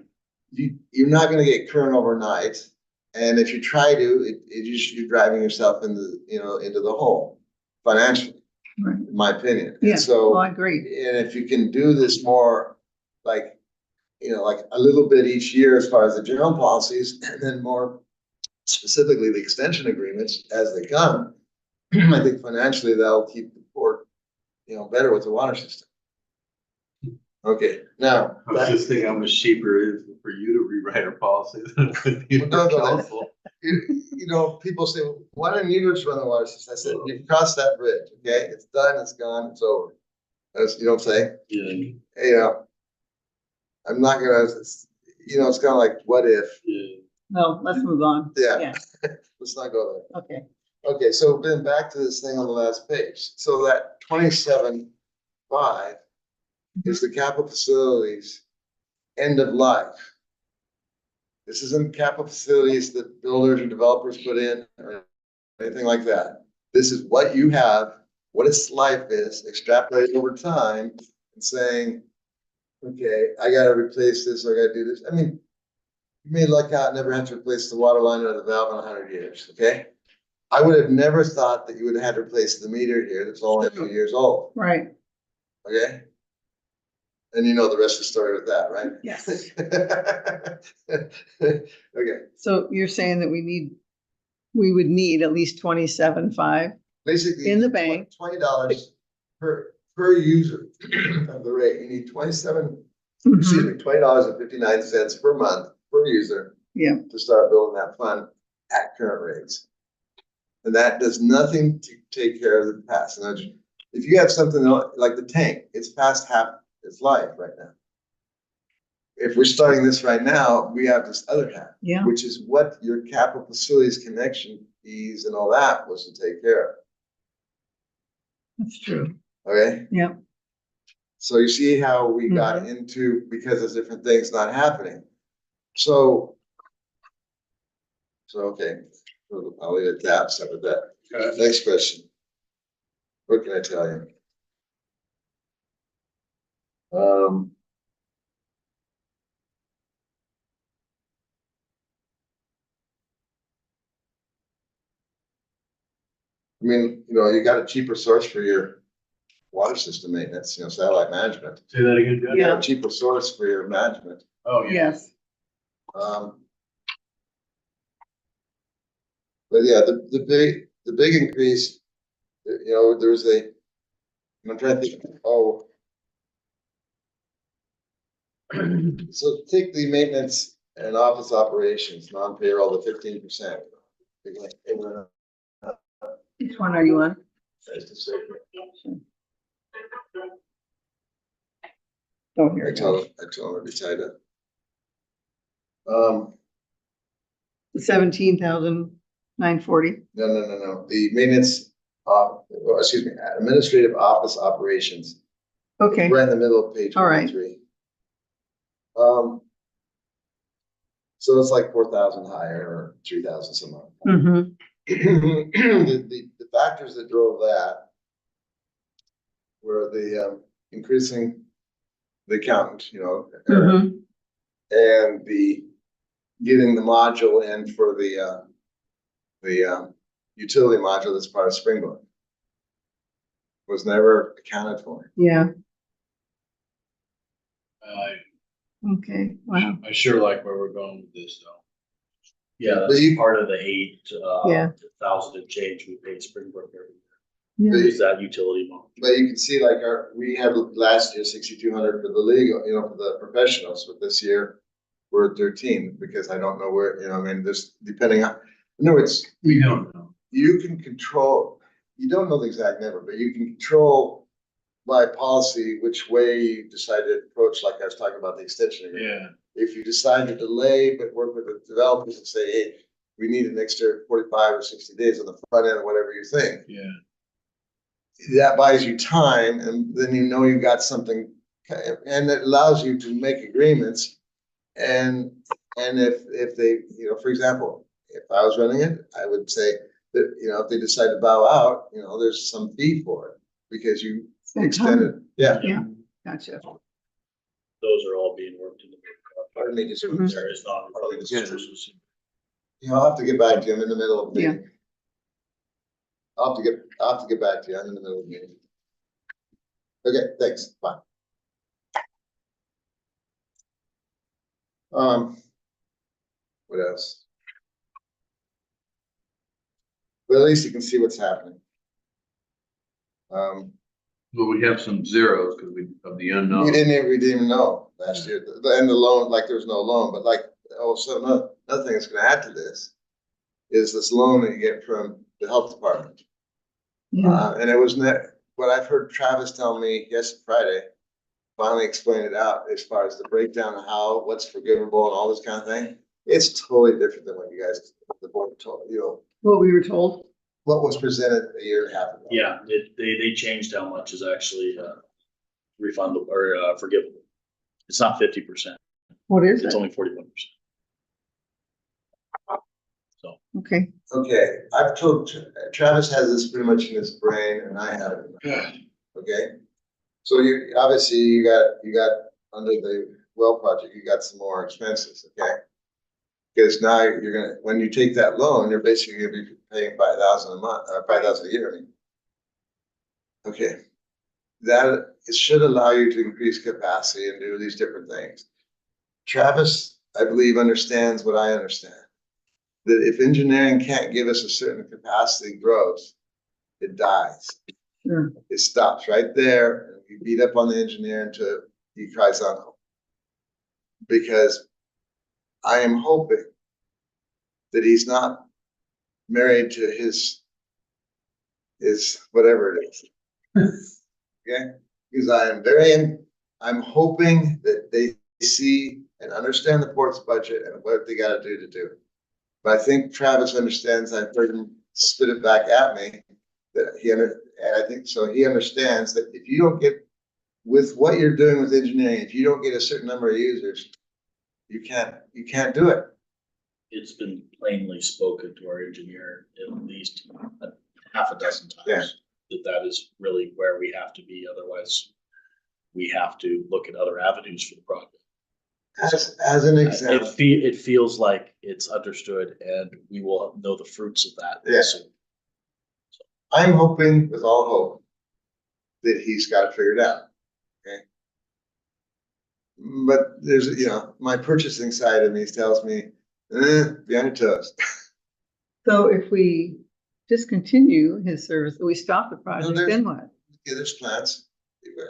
You're not gonna get current overnight. And if you try to, you're driving yourself into, you know, into the hole financially, right. in my opinion. Yeah, And so, well, I agree. and if you can do this more like, you know, like a little bit each year as far as the general policies, and then more specifically the extension agreements as they come, I think financially that'll keep the port, you know, better with the water system. Okay, now. I was just thinking how much cheaper it is for you to rewrite our policy than it would be for Well, no, no, council. You know, people say, why don't you just run the water system? I said, you've crossed that bridge, okay? It's done, it's gone, it's over. That's, you know what I'm saying? Yeah, You know, I'm not gonna, you know, it's kind of like, what if? yeah. No, let's move on. Yeah. Let's not go there. Okay, Okay, so then back to this thing on the last page. So that 27.5 is the capital facilities end of life. This isn't capital facilities that builders or developers put in or anything like that. This is what you have, what its life is, extrapolated over time and saying, okay, I gotta replace this, or I gotta do this. I mean, you may luck out and never have to replace the water line or the valve in 100 years, okay? I would have never thought that you would have had to replace the meter here that's only a few years old, right, okay? And you know the rest of the story with that, right? yes. Okay, So you're saying that we would need at least 27.5 basically. in the bank. $20 per user of the rate. You need excuse Mhm. me, $20.59 per month per user. Yeah. To start building that fund at current rates. And that does nothing to take care of the past. And if you have something like the tank, it's past half its life right now. If we're starting this right now, we have this other half. Yeah. Which is what your capital facilities connection fees and all that was to take care of. That's true. Okay? Yeah. So you see how we got into, because of different things not happening. So okay, I'll leave it at that, start with that. Next question. What can I tell you? I mean, you know, you got a cheaper source for your water system maintenance, you know, satellite management. Say that again, Jeff? You got a cheaper source for your management. Oh, yeah. Yes. But yeah, the big increase, you know, I'm trying to think, so take the maintenance and office operations, non-payroll, the 15%. Which one are you on? Oh, here I it goes. told them to be tied up. 17,940. No. The maintenance, excuse me, administrative office operations. Okay, Right in the middle of page All right. 23. So it's like 4,000 higher or 3,000 some odd. The factors that drove that were the increasing the accountant, Mhm. and the getting the module in for the utility module that's part of Springboard. Was never accounted for. Yeah, I, okay, wow, I sure like where we're going with this though. Yeah, But that's you- part of the Yeah. 8,000 and change we paid Springbrook every yeah, year. Is that utility model? But you can see like we had last year 6,200 for the legal, for the professionals, but this year we're at 13 because I don't know where, I mean, this depending on, in other words, We don't know. you can control, you don't know the exact number, but you can control by policy which way you decide to approach, like I was talking about the extension agreement. Yeah, If you decide to delay, but work with the developers and say, hey, we need an extra 45 or 60 days on the front end, whatever you think, yeah. that buys you time, and then you got something, and it allows you to make agreements. And if they, for example, if I was running it, I would say that, if they decide to bow out, there's some fee for it because you Some extended, yeah. yeah, gotcha. Those are all being worked into. Pardon me, just. Mhm. There is not. I'll have to get back to you. I'm in the middle of a Yeah. meeting. I'll have to get back to you. I'm in the middle of a meeting. Okay, thanks. Bye. What else? But at least you can see what's happening. Well, we have some zeros because of the unknown. We didn't even know last year, and the loan, like there was no loan, but like, so another thing that's gonna add to this is this loan that you get from the health department. Yeah, And it was what I've heard Travis tell me Friday, finally explained it out as far as the breakdown of what's forgivable and all this kind of thing. It's totally different than what you guys, the board told, what we were told. what was presented a year and a half ago. Yeah, they changed how much is actually refundable or forgivable. It's not 50%. What is It's it? only 41%. So Okay, Okay, I've told, Travis has this pretty much in his brain and I have it in my brain, okay? So obviously you got under the well project, you got some more expenses, okay? Because now when you take that loan, you're basically gonna be paying 5,000 a month, or 5,000 a year, I mean. Okay, it should allow you to increase capacity and do these different things. Travis, I believe, understands what I understand. That if engineering can't give us a certain capacity growth, it dies. sure. It stops right there, and we beat up on the engineer until he cries uncle. Because I am hoping that he's not married to his whatever it is. Okay? Because I'm hoping that they see and understand the port's budget and what they gotta do to do it. But I think Travis understands, I've heard him spit it back at me, and I think so he understands that if you don't get, with what you're doing with engineering, if you don't get a certain number of users, you can't do it. it's been plainly spoken to our engineer at least half a dozen times. Yeah. That is really where we have to be. Otherwise, we have to look at other avenues for the project. As an example. It feels like it's understood and we will know the fruits of that Yeah. soon. I'm hoping with all hope that he's got it figured out, okay? But there's, my purchasing side of me tells me, be on your toes. So if we discontinue his service, we stop the project, there's- then what? Yeah, there's plans.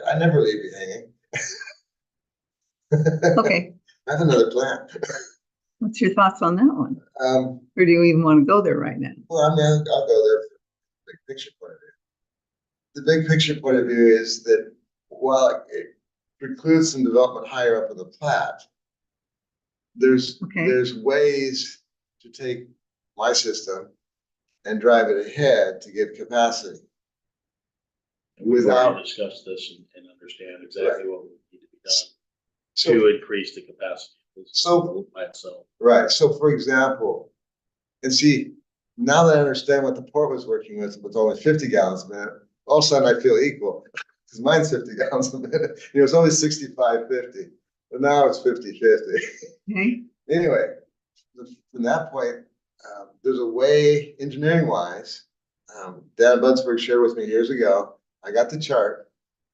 I never leave you hanging. Okay, I have another plan. what's your thoughts on that one? Well, Or do you even want to go there right now? I'll go there for the big picture point of view. The big picture point of view is that while it precludes some development higher up in the plat, there's ways to take my system and drive it ahead to give capacity. We've Without- already discussed this and understand exactly what would need to be done So, to increase the capacity. So- By itself. right, so for example, and see, now that I understand what the port was working with only 50 gallons a minute, all of a sudden I feel equal. Cause mine's 50 gallons a minute, it's only 65-50, but now it's 50-50. Okay, Anyway, from that point, there's a way, engineering wise, Dan Budsberg shared with me years ago, I got the chart.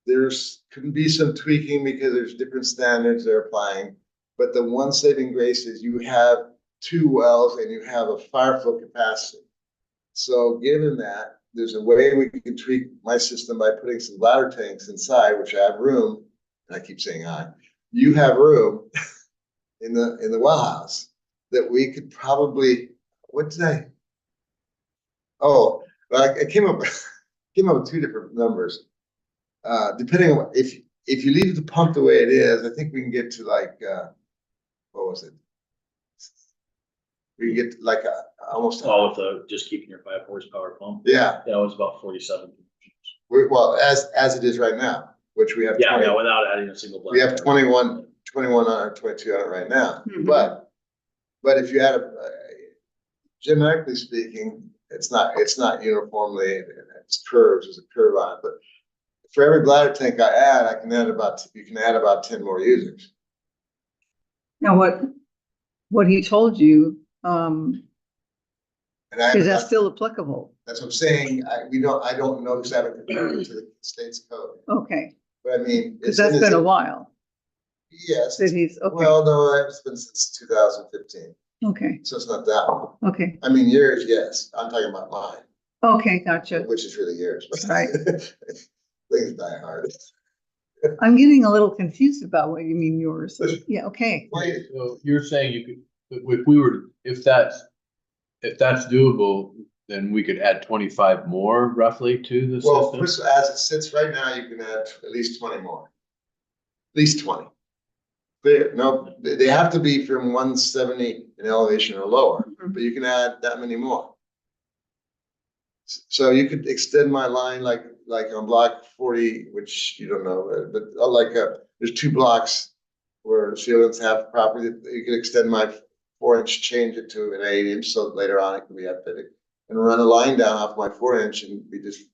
There's, couldn't be some tweaking because there's different standards they're applying. But the one saving grace is you have 2 wells and you have a fire flow capacity. So given that, there's a way we can tweak my system by putting some bladder tanks inside, which I have room, and I keep saying you have room in the well house that we could probably, what did I? Oh, I came up with 2 different numbers. Depending on if you leave the pump the way it is, I think we can get to like what was it? We can get to like almost All with the, just keeping your 5 horsepower pump. yeah. That was about 47. Well, as it is right now, which we have. Yeah, 20 yeah, without adding a single. We have black 21 on it, 22 on it right now. Mhm. But if you add generically speaking, it's not uniformly, it's curves, there's a curve on it, but for every bladder tank I add, you can add about 10 more users. now what he told you, And I is that still applicable? that's what I'm saying. I don't know because I haven't compared it to the state's code. Okay, But I mean, because that's been a while Yes. that he's, okay, Well, no, it's been since 2015, okay, so it's not that long. okay, I mean, yours, yes. I'm talking about mine, okay, gotcha. which is really yours. Right. Things die hard. I'm getting a little confused about what you mean yours. Yeah, okay, So you're saying you could, if that's doable, then we could add 25 more roughly to the Well, system? first, as it sits right now, you can add at least 20 more. At least 20. They have to be from 170 in elevation or lower, Mhm. but you can add that many more. So you could extend my line like on block 40, which you don't know, but there's 2 blocks where ceilings have property. You could extend my 4-inch, change it to an 8-inch, so later on it can be updated, and run a line down off my 4-inch, and we just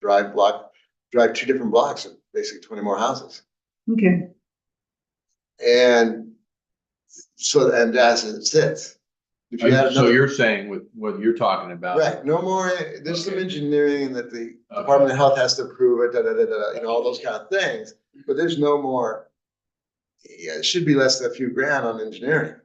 drive 2 different blocks of basically 20 more houses. okay, And so, and as it sits. If you add So another, you're saying with what you're talking about? right, no more, there's some Okay. engineering that the Okay. Department of Health has to approve it, all those kind of things, but there's no more. Yeah, it should be less than a few grand on engineering.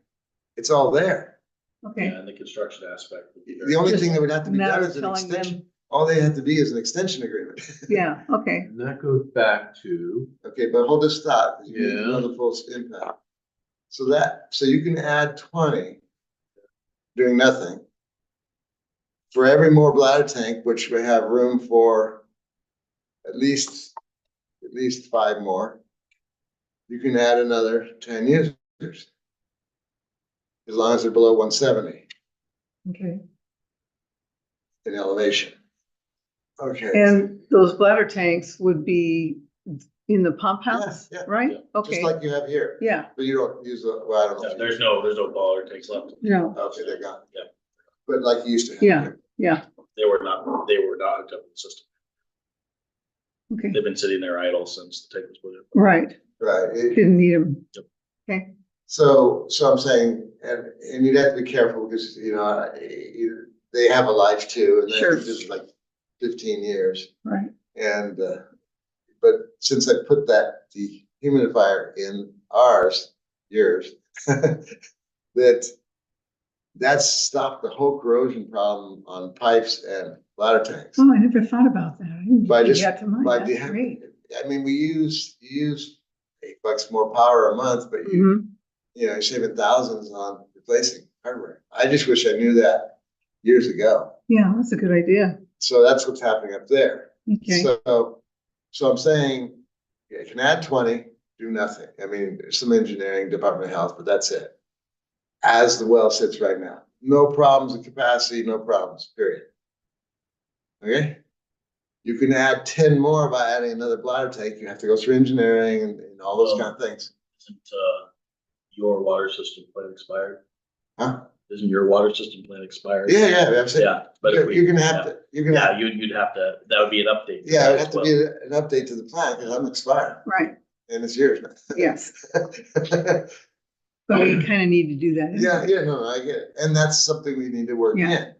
It's all there. okay. Yeah, and the construction aspect. would be The only Just thing that would have to be matter done of is an telling them- extension. All they have to be is an extension agreement. Yeah, okay, And that goes back to, Okay, but hold this thought, 'cause you need to Yeah. know the full impact. So you can add 20 doing nothing. For every more bladder tank, which we have room for at least 5 more, you can add another 10 users. As long as they're below 170 okay. in elevation. Okay. And those bladder tanks would be in the pump house, Yeah, yeah, right? yeah. Just Okay, like you have here, yeah, but you don't use well, I don't know. Yeah, if there's you- no baller tanks left. no, Okay, they're gone. Yeah. But like you used to have. Yeah. here. yeah, They were not hooked up to the system. okay, They've been sitting there idle since the tank was put in. right, Right. didn't need them. Yep. Okay, So I'm saying, and you'd have to be careful because, they have a life too, and Sure. this is like 15 years. right, And, but since I put that dehumidifier in yours, that's stopped the whole corrosion problem on pipes and bladder tanks. oh, I never thought about that, I didn't By keep just- that to mind, by that's dehu- great. I mean, you use $8 more power a month, but Mhm. you're saving thousands on replacing hardware. I just wish I knew that years ago. Yeah, that's a good idea, So that's what's happening up there. okay, So I'm saying, you can add 20, do nothing. I mean, there's some engineering, Department of Health, but that's it. As the well sits right now, no problems with capacity, no problems, period. Okay? You can add 10 more by adding another bladder tank. You have to go through engineering and all those kind of things. Isn't, your water system plan expired? Huh? Isn't your water system plan expired? Yeah, I'm saying, Yeah, but if we. you're gonna have to, Yeah, you'd have to, that would be an update. yeah, it'd as have to well. be an update to the plan, because I'm expired, Right, and it's yours. yes, but we kind of need to do that. Yeah, no, I get it, and that's something we need to work Yeah. in.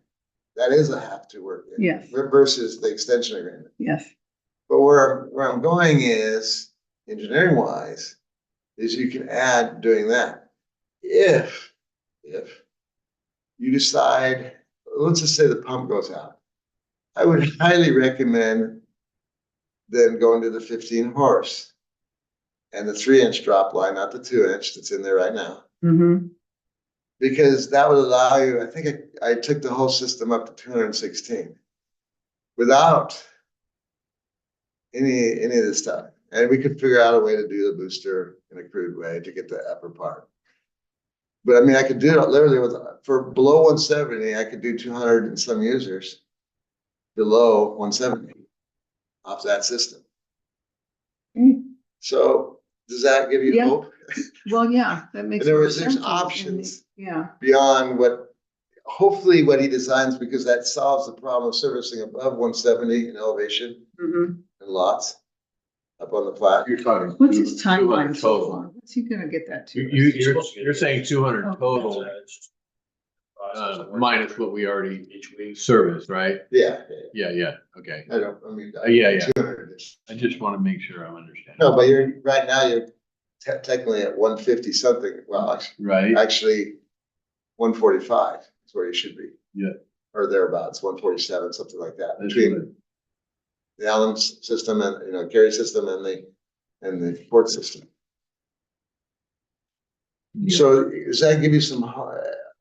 That is a have to work in. Yes. Versus the extension agreement. Yes, But where I'm going is, engineering wise, is you can add doing that. If you decide, let's just say the pump goes out, I would highly recommend then going to the 15 horse and the 3-inch drop line, not the 2-inch that's in there right now. mm-hmm, Because that would allow you, I think I took the whole system up to 216 without any of this stuff. And we could figure out a way to do the booster in a crude way to get the upper part. But I mean, I could do it literally for below 170, I could do 200 and some users below 170 off that system. Mm. So does that give you Yeah. hope Well, yeah, that makes. And more there's sense. options. Yeah, beyond hopefully what he designs, because that solves the problem of servicing above 170 in elevation mm-hmm. and lots up on the flat? You're talking. What's his 200 timeline so total. far? What's he gonna get that to? You're saying 200 Oh. total, minus what we already Each week. serviced, right? Yeah, Yeah, okay. I don't, I mean. Yeah. 200 -ish. I just want to make sure I'm understanding. No, but right now you're technically at 150 something, well, Right? actually 145 is where you should be. Yeah. Or thereabouts, 147, something like that, That's between good. the Allyn system and, Gary system and the port system. Yeah. So does that give you some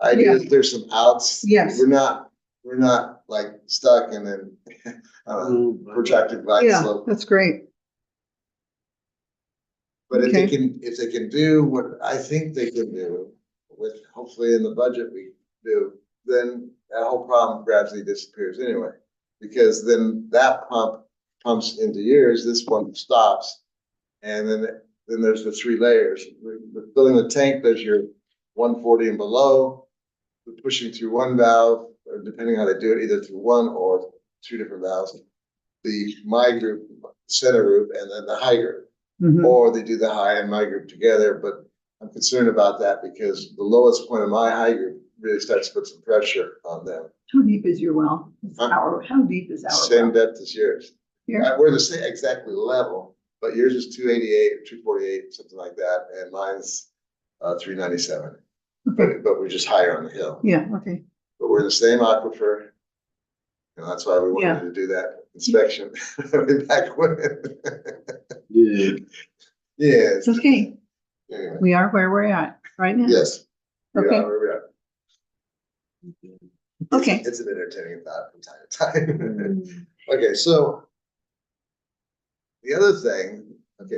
idea that there's some outs? Yes. We're not like stuck and then protracted glide Yeah, slope. that's great. But if Okay. they can do what I think they can do with hopefully in the budget we do, then that whole problem gradually disappears anyway. Because then that pump pumps into yours, this one stops. And then there's the 3 layers. With filling the tank, there's your 140 and below, the pushing through one valve, or depending how they do it, either through one or 2 different valves. My group, center group, and then the high group. Mhm. Or they do the high and my group together, but I'm concerned about that because the lowest point of my high group really starts to put some pressure on them. How deep is your well? How deep is our Same well? depth as yours. Here? We're the same exactly level, but yours is 288 or 248, something like that, and mine's 397. Okay, But we're just higher on the hill. yeah, okay. But we're in the same aquifer. And that's why we Yeah. wanted to do that inspection way back when. Yeah. Yeah. It's okay. Anyway, We are where we're at right now. yes. We Okay. are where we are. Okay. It's an entertaining thought from time to time. Okay, so the other thing,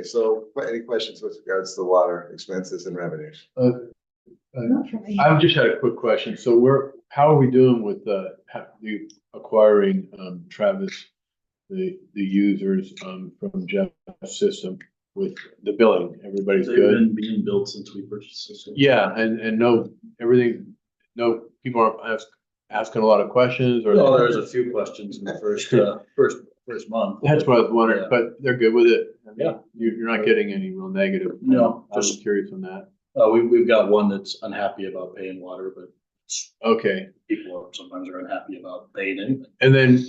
so any questions with regards to the water expenses and revenues? Not for me. I've just had a quick question. So how are we doing with the acquiring, Travis, the users, from Jeff's system with the billing? Everybody's They've good? been being built since we purchased this. Yeah, and no, people are asking a lot of questions or? Well, there's a few questions in the first month. That's what I was wondering, Yeah. but they're good with it? I mean, Yeah. You're not getting any real negative? No, I was just- curious on that. We've got one that's unhappy about paying water, but Okay, people sometimes are unhappy about paying anything. and then,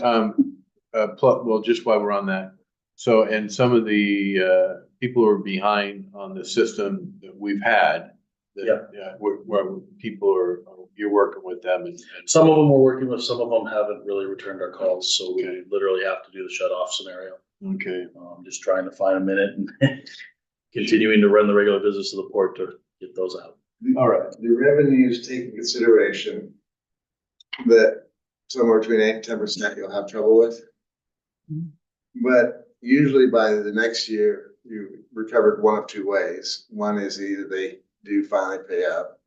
well, just while we're on that, so, and some of the, people who are behind on the system that we've had. Yeah, where people you're working with them and. Some of them we're working with, some of them haven't really returned our calls, so we Okay. literally have to do the shut off scenario. Okay, Just trying to find a minute and continuing to run the regular business of the port to get those out. all right. The revenues take into consideration that somewhere between 8 and 10% you'll have trouble with. Mhm. But usually by the next year, you recovered one of 2 ways. One is either they do finally pay up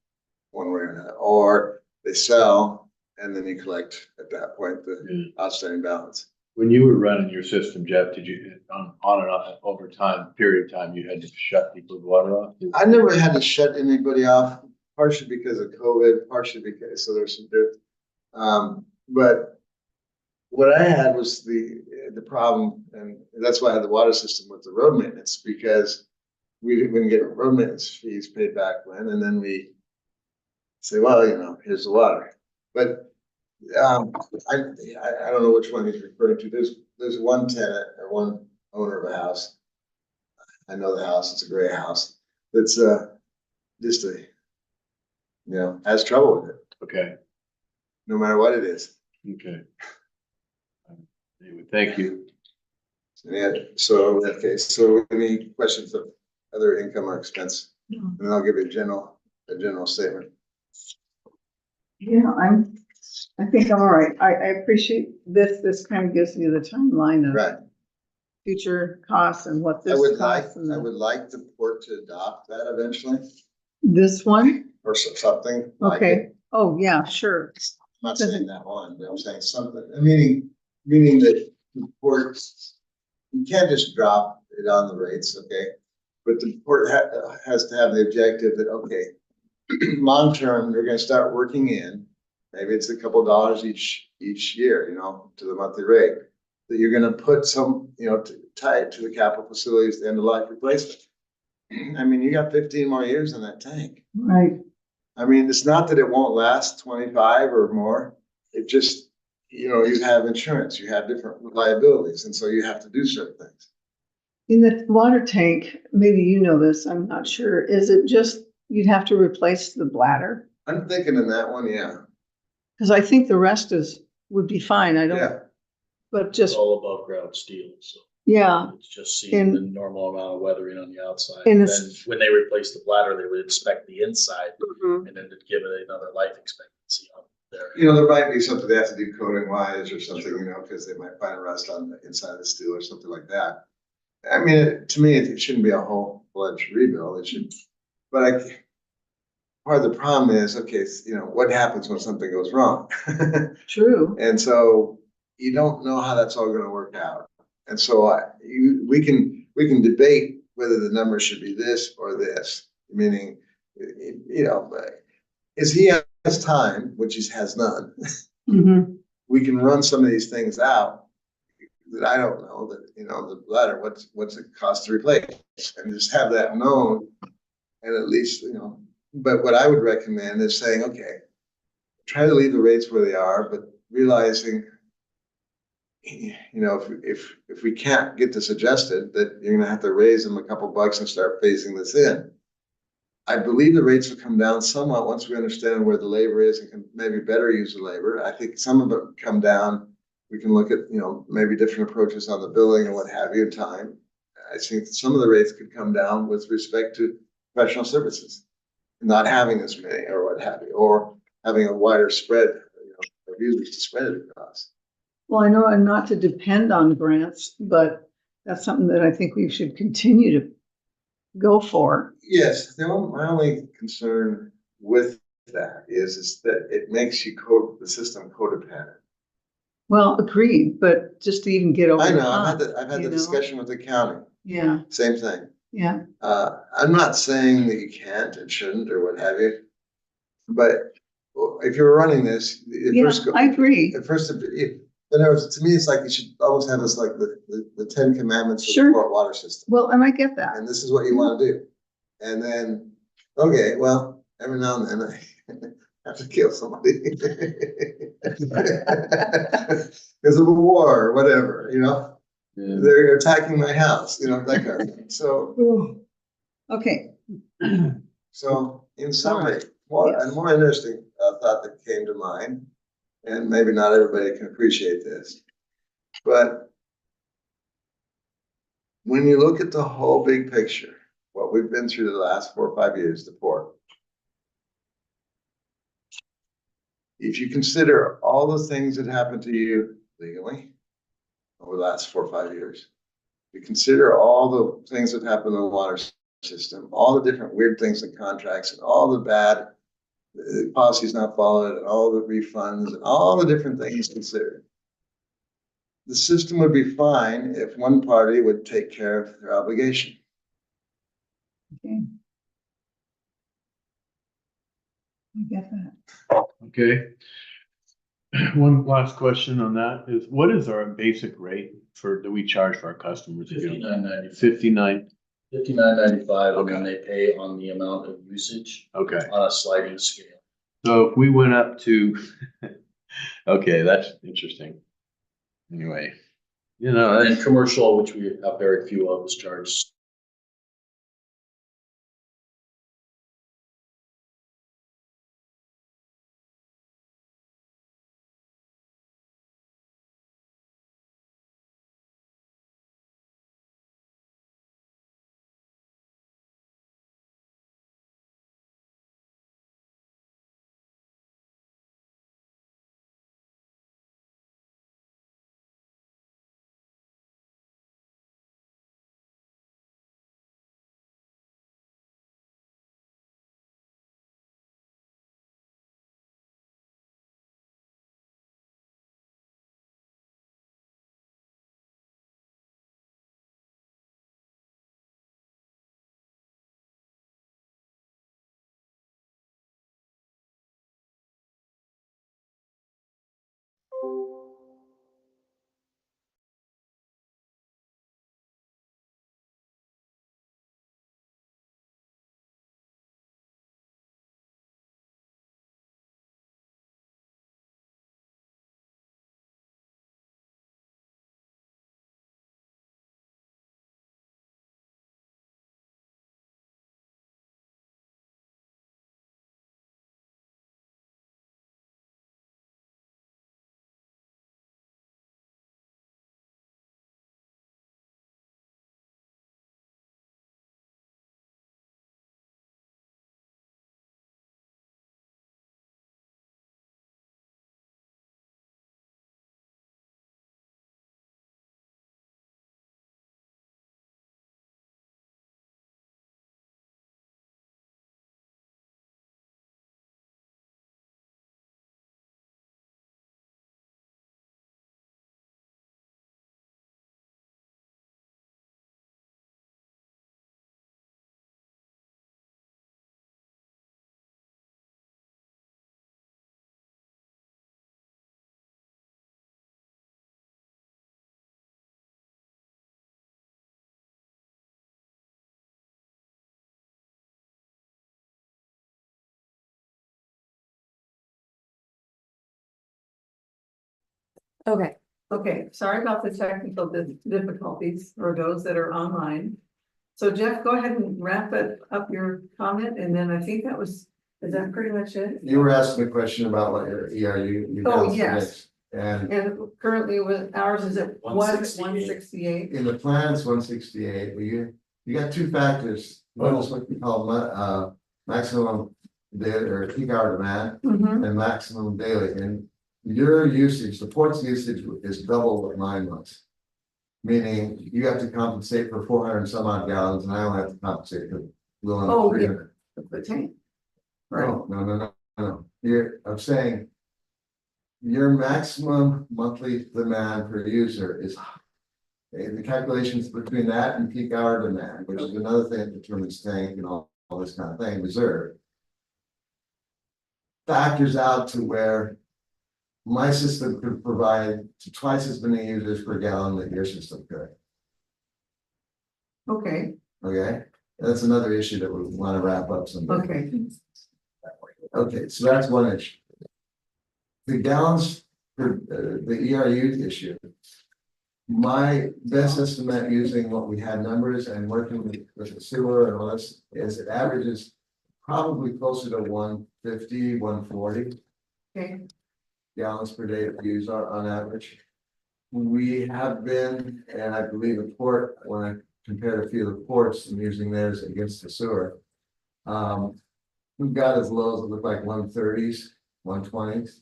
one way or another, or they sell and then you collect at that point the Yeah. outstanding balance. When you were running your system, Jeff, did you, on and off, over time, period of time, you had to shut people's water off? I never had to shut anybody off partially because of COVID, partially because, so there's some, but what I had was the problem, and that's why I had the water system with the road maintenance, because we didn't get road maintenance fees paid back when, and then we say, well, here's the water. But I don't know which one he's referring to. There's one tenant or one owner of a house. I know the house, it's a gray house. That's just has trouble with it, Okay, no matter what it is. okay. Anyway, thank you. Yeah, so, okay, so any questions of other income or expense? No. And then I'll give you a general statement. Yeah, I think I'm all right. I appreciate this. This kind of gives me the timeline of Right. future costs and what I this would like, costs. And I would like the port to adopt that eventually, this one? or something like Okay. it. Oh, yeah, sure. I'm not saying that one, but I'm saying something, meaning that the port, you can't just drop it on the rates, okay? But the port has to have the objective that, okay, long term, they're gonna start working in, maybe it's a couple dollars each year, to the monthly rate. That you're gonna put some, to tie it to the capital facilities, the end of life replacement. I mean, you got 15 more years in that tank. Right. I mean, it's not that it won't last 25 or more. It just, you have insurance, you have different liabilities, and so you have to do certain things. In the water tank, maybe you know this, I'm not sure. Is it just, you'd have to replace the bladder? I'm thinking in that one, yeah. Because I think the rest would be fine. I don't, Yeah, but It's just, all above ground steel, so yeah. it's just seeing the And- normal amount of weathering on the outside. And And it's- then when they replace the bladder, they would inspect the inside Mhm. and then it'd give it another life expectancy on there. there might be something they have to do coating wise or something, because they might find a rust on the inside of the steel or something like that. I mean, to me, it shouldn't be a whole-fledged rebuild. It should, but part of the problem is, okay, what happens when something goes wrong? True. And so you don't know how that's all gonna work out. And so we can debate whether the number should be this or this, meaning, as he has time, which he has none, Mhm. we can run some of these things out that I don't know, that, the bladder, what's it cost to replace? And just have that known, and at least, but what I would recommend is saying, okay, try to leave the rates where they are, but realizing, if we can't get this adjusted, that you're gonna have to raise them a couple bucks and start phasing this in. I believe the rates will come down somewhat once we understand where the labor is and can maybe better use the labor. I think some of it come down. We can look at, maybe different approaches on the billing and what have you in time. I think some of the rates could come down with respect to professional services, not having as many or what have you, or having a wider spread, of users to spread it across. Well, I know I'm not to depend on grants, but that's something that I think we should continue to go for. Yes, my only concern with that is that it makes the system codependent. Well, agreed, but just to even get over. I the know, hump, I've had you the know? discussion with the county, Yeah, same thing. yeah. I'm not saying that you can't and shouldn't or what have you, but if you're running this, Yeah, I agree. at first, in other words, to me, it's like you should almost have this like the 10 commandments of Sure. the port water system. Well, and I get that. And this is what you want to do. And then, okay, well, every now and then I have to kill somebody. Because of a war or whatever, Yeah. they're attacking my house, that kind of thing. So, Okay, so in summary, Yes. a more interesting thought that came to mind, and maybe not everybody can appreciate this, but when you look at the whole big picture, what we've been through the last 4 or 5 years, the port. If you consider all the things that happened to you legally over the last 4 or 5 years, you consider all the things that happened in the water system, all the different weird things in contracts, and all the bad policies not followed, and all the refunds, and all the different things considered. The system would be fine if one party would take care of their obligation. okay. I get that. Okay. One last question on that is, what is our basic rate that we charge for our customers? $59.95. 59, $59.95, and then they pay on the amount of usage okay. on a sliding scale. So if we went up to, okay, that's interesting. Anyway, And then that's, commercial, which we have very few of, is charged. Okay, Okay, sorry about the technical difficulties for those that are online. So Jeff, go ahead and wrap up your comment, and then I think is that pretty much it? You were asking a question about what your ERU. Oh, yes. And And currently with ours is at 168. 168. in the plan, it's 168, but you got two factors. One is what we call maximum daily or peak hour demand Mhm. and maximum daily. And your usage, the port's usage is double at 9 months. Meaning you have to compensate for 400 and some odd gallons, and I only have to compensate for little Oh, under yeah. 300. The tank. Right, No. I'm saying your maximum monthly demand per user is the calculations between that and peak hour demand, which is another thing that determines tank and all this kind of thing, reserve. Factors out to where my system could provide to twice as many users per gallon that your system could. okay, Okay, that's another issue that we want to wrap up someday. okay. Okay, so that's one issue. The gallons for the ERU issue. My best estimate using what we had numbers and working with the sewer and all this is it averages probably closer to 150, 140 Okay, gallons per day that we use on average. We have been, and I believe the port, when I compared a few of the ports and using theirs against the sewer. We've got as low as it looked like 130s, 120s.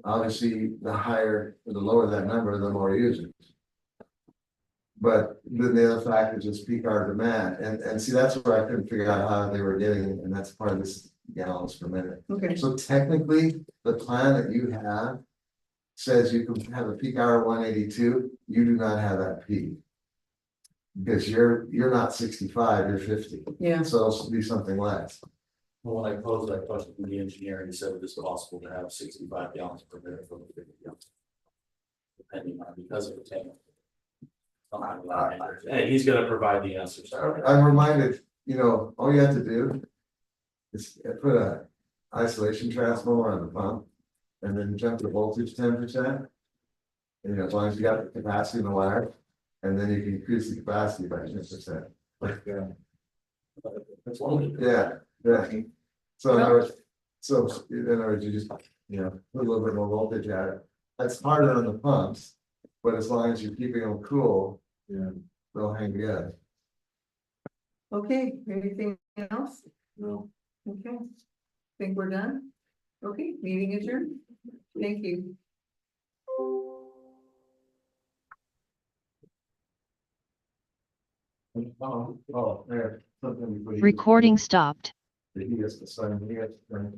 Obviously, the lower that number, the more users. But then the other factor is just peak hour demand, and see, that's where I couldn't figure out how they were getting it, and that's part of this gallons per minute. okay, So technically, the plan that you have says you can have a peak hour 182, you do not have that peak. Because you're not 65, you're 50, yeah, so it'll be something less. When I posed that question to the engineer, he said it is possible to have 65 gallons per minute from the 50 gallons. Depending on, because of the tank. And he's gonna provide the answers. I'm reminded, all you have to do is put a isolation transformer on the pump and then jump the voltage 10%. And as long as you got the capacity in the wire, and then you can increase the capacity by 10%. That's one of the. Yeah. So in other words, you just, put a little bit more voltage at it. That's harder on the pumps, but as long as you're keeping them cool, they'll hang together. Okay, anything else? No. Okay, think we're done? Okay, meeting adjourned. Thank you. There, something before you- Recording stopped. He gets the sign, he gets the sign.